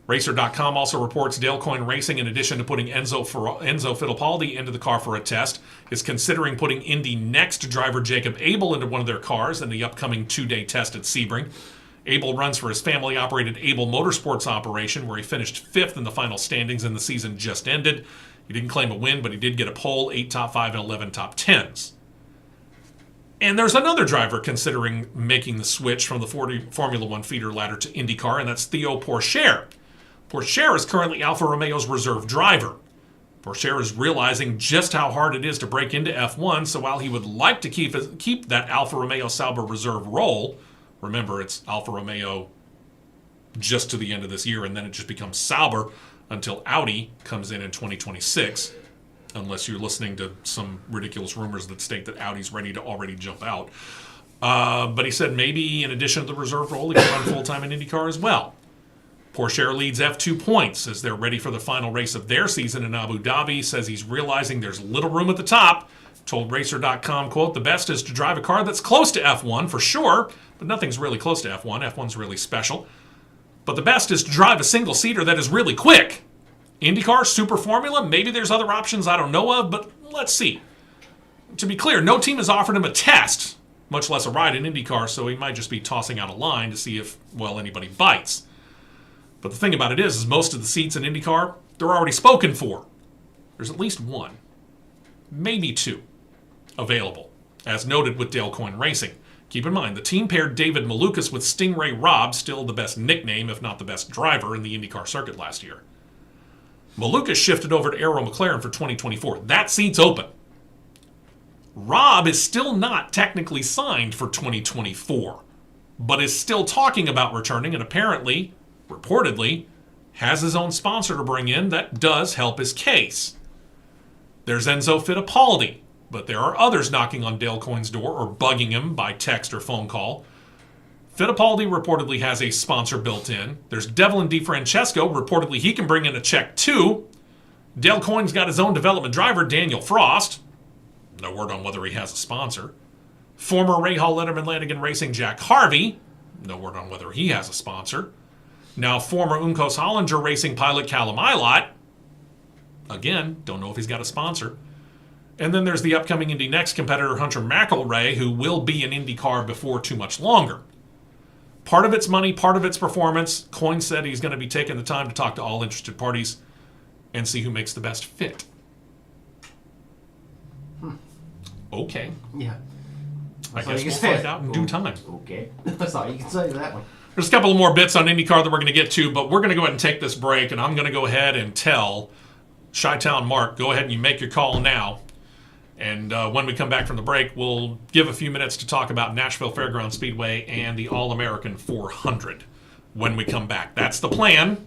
Racer.com also reports Dale Coyne Racing, in addition to putting Enzo Fittipaldi into the car for a test, is considering putting Indy Next driver Jacob Abel into one of their cars in the upcoming 2-day test at Sebring. Abel runs for his family-operated Abel Motorsports operation, where he finished 5th in the final standings and the season just ended. He didn't claim a win, but he did get a pole, 8 top 5 and 11 top 10s. And there's another driver considering making the switch from the Formula One feeder ladder to IndyCar, and that's Theo Pourchaire. Pourchaire is currently Alfa Romeo's reserve driver. Pourchaire is realizing just how hard it is to break into F1, so while he would like to keep that Alfa Romeo Sauber reserve role, remember it's Alfa Romeo just to the end of this year, and then it just becomes Sauber until Audi comes in 2026, unless you're listening to some ridiculous rumors that state that Audi's ready to already jump out. But he said maybe in addition to the reserve role, he can run full-time in IndyCar as well. Pourchaire leads F2 points as they're ready for the final race of their season in Abu Dhabi. Says he's realizing there's little room at the top. Told Racer.com, quote, the best is to drive a car that's close to F1 for sure, but nothing's really close to F1. F1's really special. But the best is to drive a single-seater that is really quick. IndyCar, Super Formula, maybe there's other options I don't know of, but let's see. To be clear, no team has offered him a test, much less a ride in IndyCar, so he might just be tossing out a line to see if, well, anybody bites. But the thing about it is most of the seats in IndyCar, they're already spoken for. There's at least one, maybe two, available, as noted with Dale Coyne Racing. Keep in mind, the team paired David Malukas with Stingray Robb, still the best nickname, if not the best driver, in the IndyCar circuit last year. Malukas shifted over to Arrow McLaren for 2024. That seat's open. Robb is still not technically signed for 2024, but is still talking about returning and apparently, reportedly, has his own sponsor to bring in that does help his case. There's Enzo Fittipaldi, but there are others knocking on Dale Coyne's door or bugging him by text or phone call. Fittipaldi reportedly has a sponsor built in. There's Devlin DiFrancesco. Reportedly he can bring in a check too. Dale Coyne's got his own development driver, Daniel Frost. No word on whether he has a sponsor. Former Ray Hall Letterman Lanigan Racing Jack Harvey. No word on whether he has a sponsor. Now former Uncos Hollinger Racing pilot Callum Ilott. Again, don't know if he's got a sponsor. And then there's the upcoming Indy Next competitor Hunter McElrea, who will be in IndyCar before too much longer. Part of it's money, part of it's performance. Coyne said he's going to be taking the time to talk to all interested parties and see who makes the best fit. Okay. Yeah. I guess we'll find out in due time. Okay. That's all you can say to that one. There's a couple of more bits on IndyCar that we're going to get to, but we're going to go ahead and take this break, and I'm going to go ahead and tell Chi-Town Mark, go ahead and you make your call now. And when we come back from the break, we'll give a few minutes to talk about Nashville Fairgrounds Speedway and the All-American 400 when we come back. That's the plan.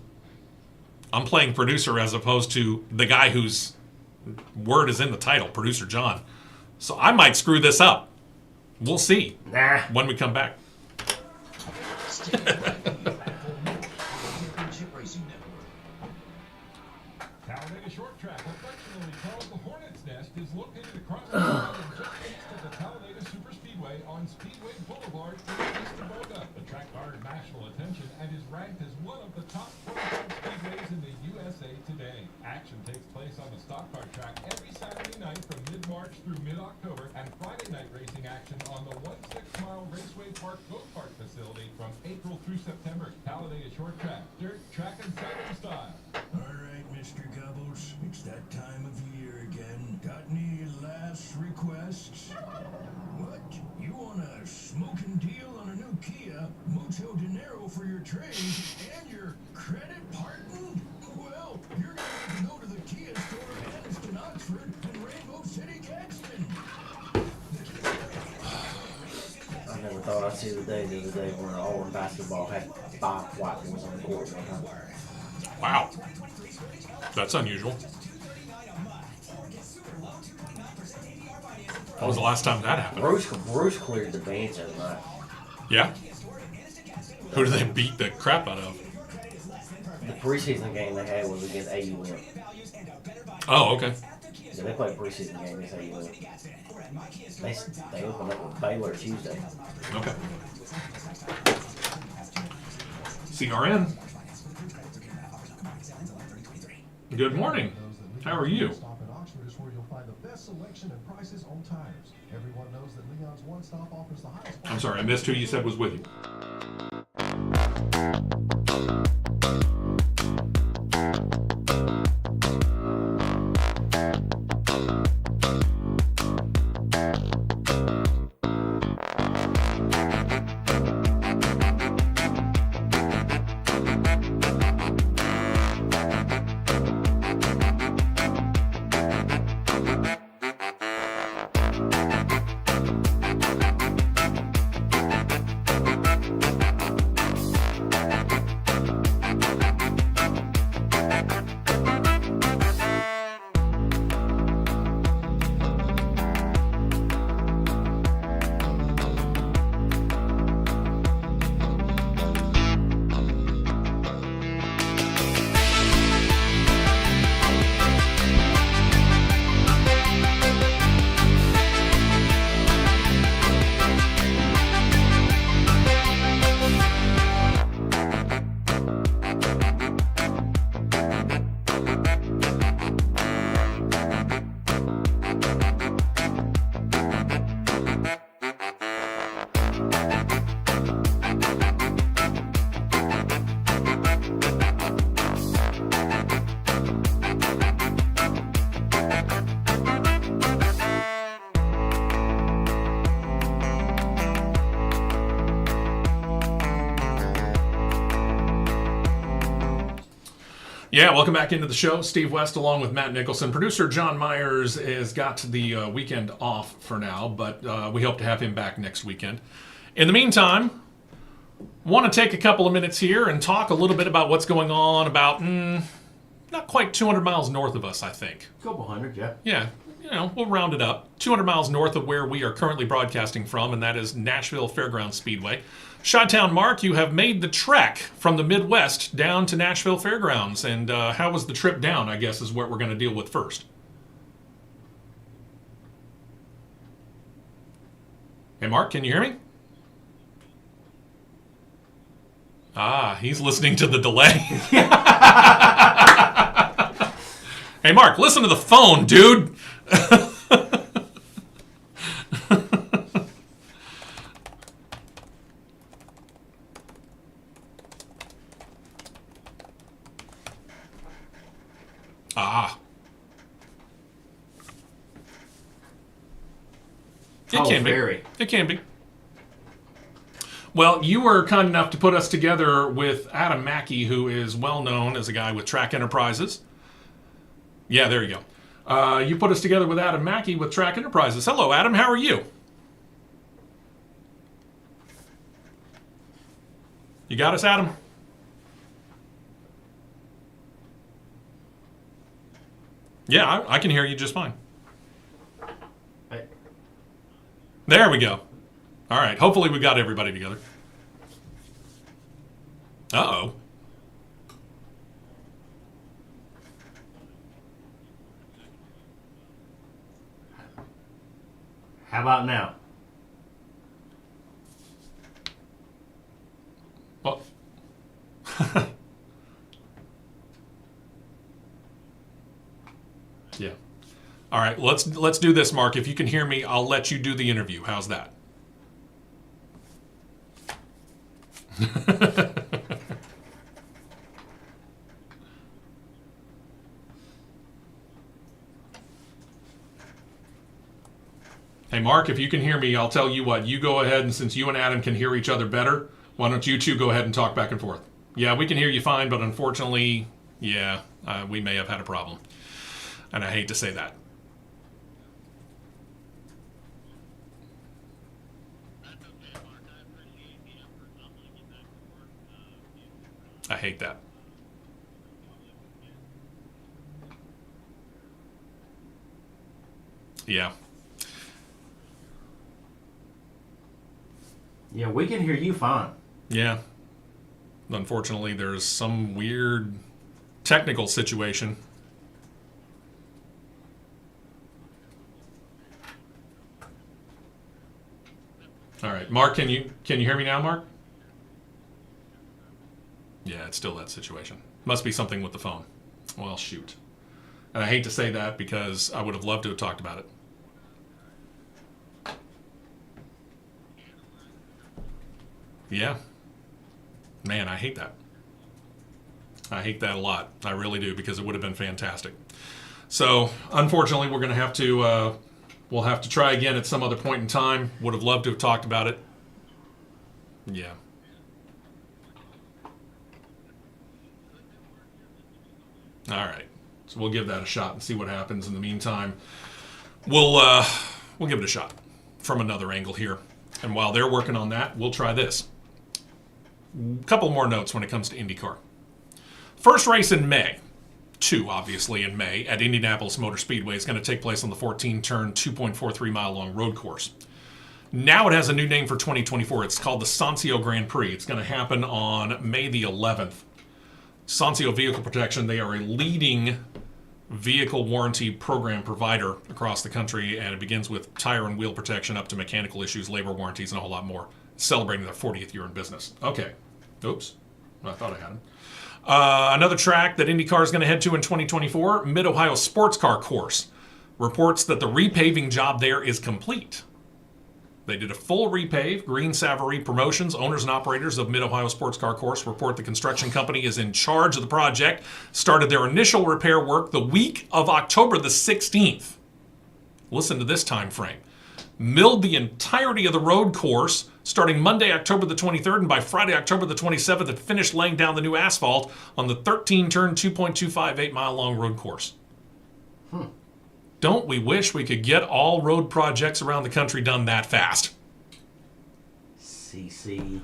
I'm playing producer as opposed to the guy whose word is in the title, Producer John. So I might screw this up. We'll see when we come back. Talladega Short Track, affectionately called the Hornet's Nest, is located across the road just east of the Talladega Superspeedway on Speedway Boulevard in East Boca. The track garnered national attention and is ranked as one of the top 25 speedways in the USA today. Action takes place on the stock car track every Saturday night from mid-March through mid-October, and Friday night racing action on the 1/6-mile Raceway Park go-kart facility from April through September. Talladega Short Track, dirt, track, and Saturday style. All right, Mr. Gubbles, it's that time of year again. Got any last requests? What? You want a smoking deal on a new Kia, mucho dinero for your trade, and your credit pardon? Well, you're going to have to go to the Kia store in Anniston, Oxford, and Rainbow City, Caxton. I never thought I'd see the day the other day when Auburn basketball had 5 white boys on the court one time. Wow. That's unusual. When was the last time that happened? Bruce cleared the bench at night. Yeah? Who did they beat the crap out of? The preseason game they had was against AUM. Oh, okay. Yeah, they played a preseason game against AUM. They opened up with Baylor Tuesday. Okay. CRN. Good morning. How are you? Stop in Oxford is where you'll find the best selection and prices on tires. Everyone knows that Leon's One Stop offers the highest. I'm sorry, I missed who you said was with you. Yeah, welcome back into the show. Steve West along with Matt Nicholson. Producer John Myers has got the weekend off for now, but we hope to have him back next weekend. In the meantime, want to take a couple of minutes here and talk a little bit about what's going on about not quite 200 miles north of us, I think. A couple hundred, yeah. Yeah, we'll round it up. 200 miles north of where we are currently broadcasting from, and that is Nashville Fairgrounds Speedway. Chi-Town Mark, you have made the trek from the Midwest down to Nashville Fairgrounds. And how was the trip down, I guess, is what we're going to deal with first. Hey, Mark, can you hear me? Ah, he's listening to the delay. Hey, Mark, listen to the phone, dude. Ah. It can be. Very. It can be. Well, you were kind enough to put us together with Adam Mackey, who is well known as a guy with Track Enterprises. Yeah, there you go. You put us together with Adam Mackey with Track Enterprises. Hello, Adam. How are you? You got us, Adam? Yeah, I can hear you just fine. Hey. There we go. All right. Hopefully we got everybody together. Uh-oh. How about now? Well. Yeah. All right, let's do this, Mark. If you can hear me, I'll let you do the interview. How's that? Hey, Mark, if you can hear me, I'll tell you what. You go ahead, and since you and Adam can hear each other better, why don't you two go ahead and talk back and forth? Yeah, we can hear you fine, but unfortunately, we may have had a problem. And I hate to say that. I hate that. Yeah. Yeah, we can hear you fine. Yeah. Unfortunately, there's some weird technical situation. All right, Mark, can you hear me now, Mark? Yeah, it's still that situation. Must be something with the phone. Well, shoot. And I hate to say that because I would have loved to have talked about it. Yeah. Man, I hate that. I hate that a lot. I really do, because it would have been fantastic. So, unfortunately, we're going to have to, we'll have to try again at some other point in time. Would have loved to have talked about it. Yeah. All right. So we'll give that a shot and see what happens. In the meantime, we'll give it a shot from another angle here. And while they're working on that, we'll try this. A couple more notes when it comes to IndyCar. First race in May, 2 obviously in May, at Indianapolis Motor Speedway is going to take place on the 14-turn, 2.43 mile long road course. Now it has a new name for 2024. It's called the Sancio Grand Prix. It's going to happen on May the 11th. Sancio Vehicle Protection, they are a leading vehicle warranty program provider across the country, and it begins with tire and wheel protection up to mechanical issues, labor warranties, and a whole lot more. Celebrating their 40th year in business. Okay. Oops. I thought I had him. Another track that IndyCar is going to head to in 2024, Mid-Ohio Sports Car Course. Reports that the repaving job there is complete. They did a full repave. Green Savory Promotions, owners and operators of Mid-Ohio Sports Car Course, report the construction company is in charge of the project. Started their initial repair work the week of October the 16th. Listen to this time frame. Milled the entirety of the road course starting Monday, October the 23rd, and by Friday, October the 27th, it finished laying down the new asphalt on the 13-turn, 2.258-mile-long road course. Don't we wish we could get all road projects around the country done that fast? CC,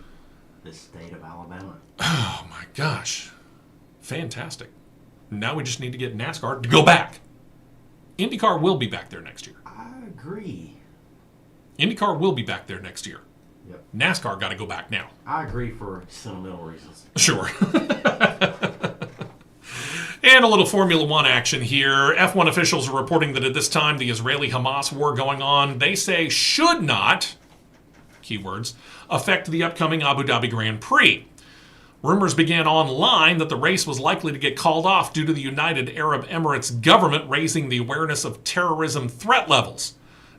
the state of Alabama. Oh my gosh. Fantastic. Now we just need to get NASCAR to go back. Indycar will be back there next year. I agree. IndyCar will be back there next year. Yep. NASCAR got to go back now. I agree for sentimental reasons. Sure. And a little Formula One action here. F1 officials are reporting that at this time the Israeli-Hamas war going on, they say should not, keywords, affect the upcoming Abu Dhabi Grand Prix. Rumors began online that the race was likely to get called off due to the United Arab Emirates government raising the awareness of terrorism threat levels.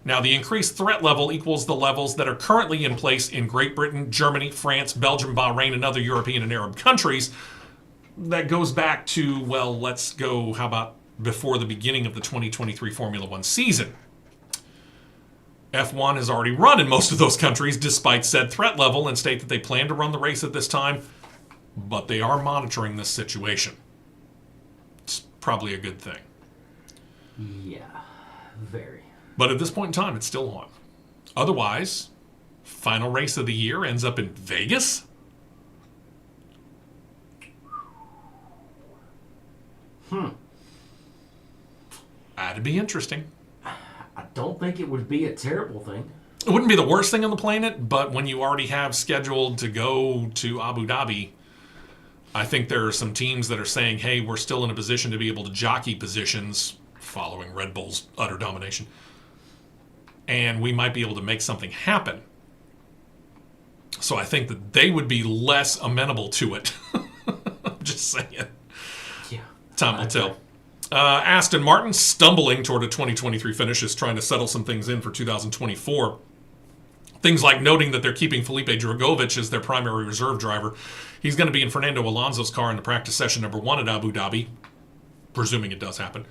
Now, the increased threat level equals the levels that are currently in place in Great Britain, Germany, France, Belgium, Bahrain, and other European and Arab countries. That goes back to, well, let's go, how about before the beginning of the 2023 Formula One season? F1 has already run in most of those countries despite said threat level and state that they plan to run the race at this time, but they are monitoring this situation. It's probably a good thing. Yeah, very. But at this point in time, it's still on. Otherwise, final race of the year ends up in Vegas? That'd be interesting. I don't think it would be a terrible thing. It wouldn't be the worst thing on the planet, but when you already have scheduled to go to Abu Dhabi, I think there are some teams that are saying, hey, we're still in a position to be able to jockey positions following Red Bull's utter domination. And we might be able to make something happen. So I think that they would be less amenable to it. I'm just saying. Yeah. Time will tell. Aston Martin stumbling toward a 2023 finish is trying to settle some things in for 2024. Things like noting that they're keeping Felipe Drugovich as their primary reserve driver. He's going to be in Fernando Alonso's car in the practice session number 1 at Abu Dhabi, presuming it does happen.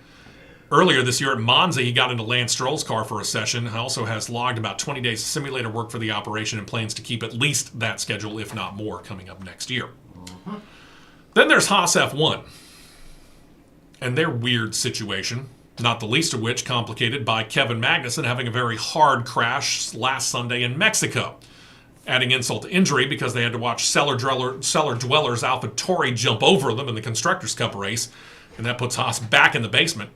Earlier this year at Monza, he got into Lance Stroll's car for a session and also has logged about 20 days of simulator work for the operation and plans to keep at least that schedule, if not more, coming up next year. Then there's Haas F1 and their weird situation, not the least of which complicated by Kevin Magnussen having a very hard crash last Sunday in Mexico, adding insult to injury because they had to watch cellar dwellers AlphaTauri jump over them in the Constructors' Cup race, and that puts Haas back in the basement.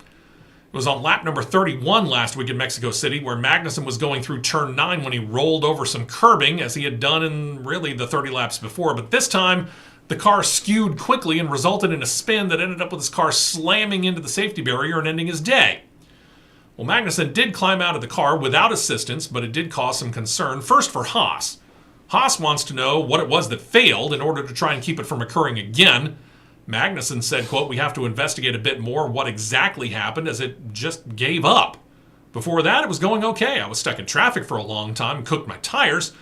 It was on lap number 31 last week in Mexico City where Magnussen was going through turn 9 when he rolled over some curbing, as he had done in really the 30 laps before, but this time the car skewed quickly and resulted in a spin that ended up with his car slamming into the safety barrier and ending his day. Well, Magnussen did climb out of the car without assistance, but it did cause some concern, first for Haas. Haas wants to know what it was that failed in order to try and keep it from occurring again. Magnussen said, quote, "We have to investigate a bit more what exactly happened, as it just gave up. Before that, it was going okay. I was stuck in traffic for a long time and cooked my tires,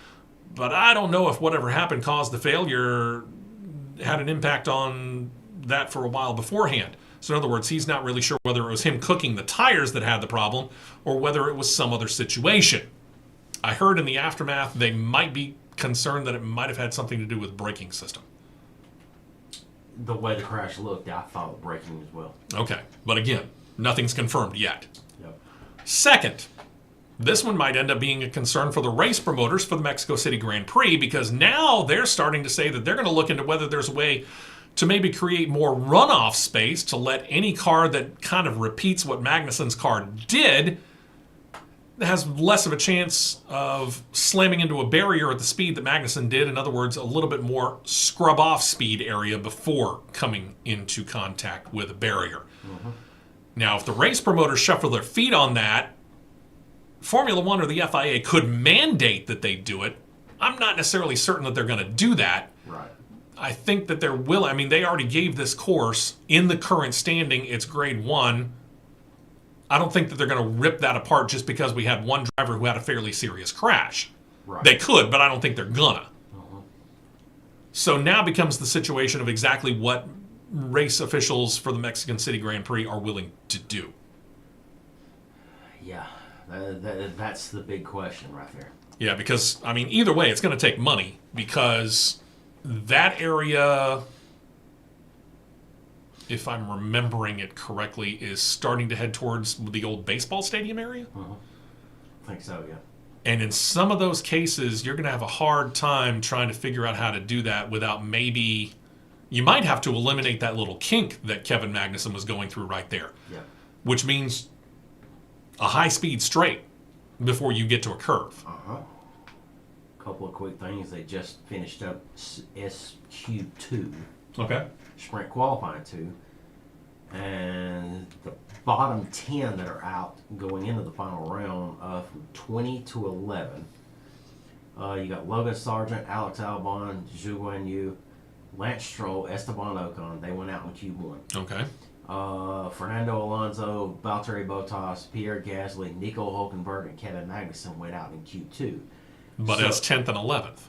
but I don't know if whatever happened caused the failure had an impact on that for a while beforehand." So in other words, he's not really sure whether it was him cooking the tires that had the problem or whether it was some other situation. I heard in the aftermath they might be concerned that it might have had something to do with braking system. The way the crash looked, I thought braking as well. Okay, but again, nothing's confirmed yet. Yep. Second, this one might end up being a concern for the race promoters for the Mexico City Grand Prix, because now they're starting to say that they're going to look into whether there's a way to maybe create more runoff space to let any car that kind of repeats what Magnussen's car did has less of a chance of slamming into a barrier at the speed that Magnussen did. In other words, a little bit more scrub-off speed area before coming into contact with a barrier. Now, if the race promoters shuffle their feet on that, Formula One or the FIA could mandate that they do it. I'm not necessarily certain that they're going to do that. Right. I think that there will. I mean, they already gave this course in the current standing. It's grade 1. I don't think that they're going to rip that apart just because we had one driver who had a fairly serious crash. Right. They could, but I don't think they're gonna. So now becomes the situation of exactly what race officials for the Mexican City Grand Prix are willing to do. Yeah, that's the big question right there. Yeah, because, I mean, either way, it's going to take money because that area, if I'm remembering it correctly, is starting to head towards the old baseball stadium area. I think so, yeah. And in some of those cases, you're going to have a hard time trying to figure out how to do that without maybe... You might have to eliminate that little kink that Kevin Magnussen was going through right there. Yeah. Which means a high-speed straight before you get to a curve. Couple of quick things. They just finished up SQ2. Okay. Sprint qualifying 2. And the bottom 10 that are out going into the final round from 20 to 11. You got Logan Sargent, Alex Albon, Zhu Guanyu, Lance Stroll, Esteban Ocon. They went out in Q1. Okay. Fernando Alonso, Valtteri Bottas, Pierre Gasly, Nico Hulkenberg, and Kevin Magnussen went out in Q2. But So- as 10th and 11th.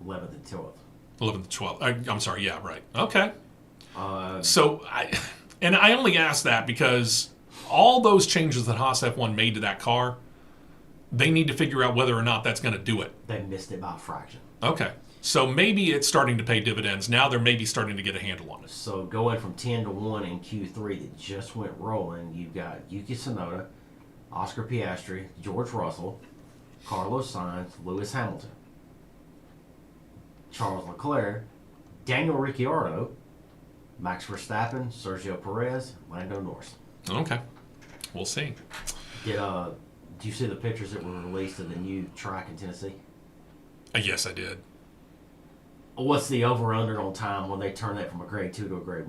11th and 12th. 11th and 12th. I'm sorry, yeah, right. Okay. Uh, So, I only ask that because all those changes that Haas F1 made to that car, they need to figure out whether or not that's going to do it. They missed it by a fraction. Okay. So maybe it's starting to pay dividends. Now they're maybe starting to get a handle on it. So going from 10 to 1 in Q3 that just went rolling, you've got Yuki Tsunoda, Oscar Piastri, George Russell, Carlos Sainz, Lewis Hamilton, Charles Leclerc, Daniel Ricciardo, Max Verstappen, Sergio Perez, Lando Norris. Okay. We'll see. Do you see the pictures that were released of the new track in Tennessee? Yes, I did. What's the over-under on time when they turn that from a grade 2 to a grade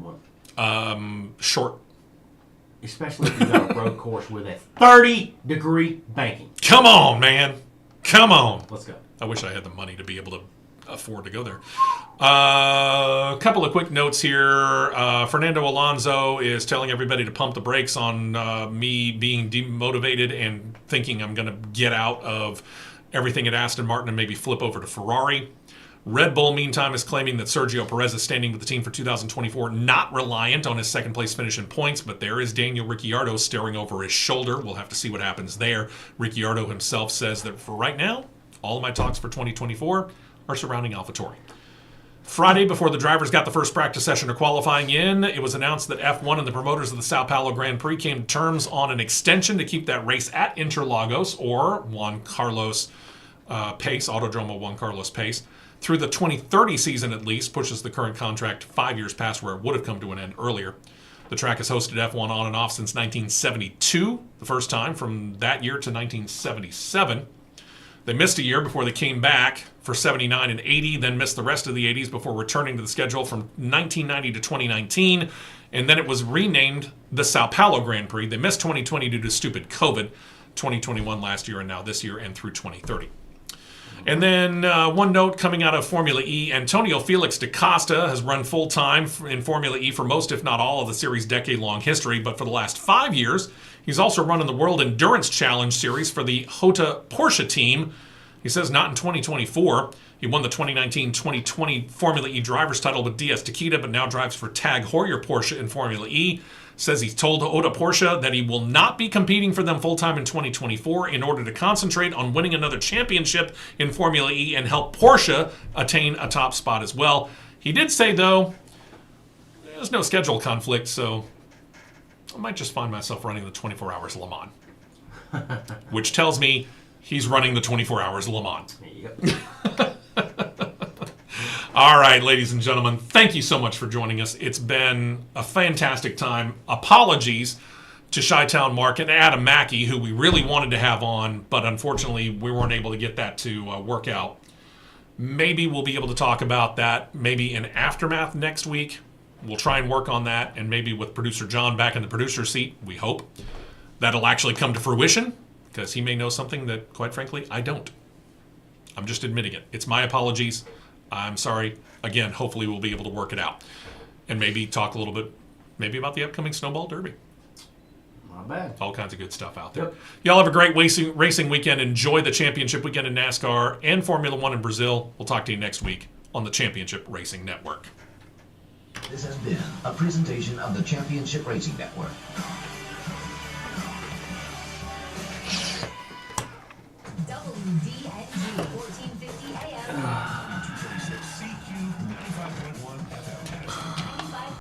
1? Short. Especially if you got a road course with a 30-degree banking. Come on, man. Come on. Let's go. I wish I had the money to be able to afford to go there. A couple of quick notes here. Fernando Alonso is telling everybody to pump the brakes on me being demotivated and thinking I'm going to get out of everything at Aston Martin and maybe flip over to Ferrari. Red Bull, meantime, is claiming that Sergio Perez is standing with the team for 2024, not reliant on his second-place finish in points, but there is Daniel Ricciardo staring over his shoulder. We'll have to see what happens there. Ricciardo himself says that for right now, all of my talks for 2024 are surrounding AlphaTauri. Friday, before the drivers got the first practice session of qualifying in, it was announced that F1 and the promoters of the Sao Paulo Grand Prix came to terms on an extension to keep that race at Interlagos, or Juan Carlos Pace, Autodromo Juan Carlos Pace, through the 2030 season at least, pushes the current contract 5 years past where it would have come to an end earlier. The track has hosted F1 on and off since 1972, the first time from that year to 1977. They missed a year before they came back for 79 and 80, then missed the rest of the 80s before returning to the schedule from 1990 to 2019, and then it was renamed the Sao Paulo Grand Prix. They missed 2020 due to stupid COVID, 2021 last year, and now this year, and through 2030. And then one note coming out of Formula E, Antonio Felix da Costa has run full-time in Formula E for most, if not all, of the series' decade-long history, but for the last 5 years, he's also run in the World Endurance Challenge Series for the Hota Porsche team. He says not in 2024. He won the 2019-2020 Formula E driver's title with DS Takeda, but now drives for Tag Heuer Porsche in Formula E. Says he's told Hota Porsche that he will not be competing for them full-time in 2024 in order to concentrate on winning another championship in Formula E and help Porsche attain a top spot as well. He did say, though, there's no schedule conflict, so I might just find myself running the 24 Hours Le Mans. Which tells me he's running the 24 Hours Le Mans. There you go. All right, ladies and gentlemen, thank you so much for joining us. It's been a fantastic time. Apologies to Chi-Town Mark and Adam Mackey, who we really wanted to have on, but unfortunately we weren't able to get that to work out. Maybe we'll be able to talk about that maybe in Aftermath next week. We'll try and work on that, and maybe with producer John back in the producer seat, we hope that'll actually come to fruition, because he may know something that, quite frankly, I don't. I'm just admitting it. It's my apologies. I'm sorry. Again, hopefully we'll be able to work it out. And maybe talk a little bit maybe about the upcoming Snowball Derby. Not bad. All kinds of good stuff out there. Yep. Y'all have a great racing weekend. Enjoy the championship weekend in NASCAR and Formula One in Brazil. We'll talk to you next week on the Championship Racing Network. This has been a presentation of the Championship Racing Network.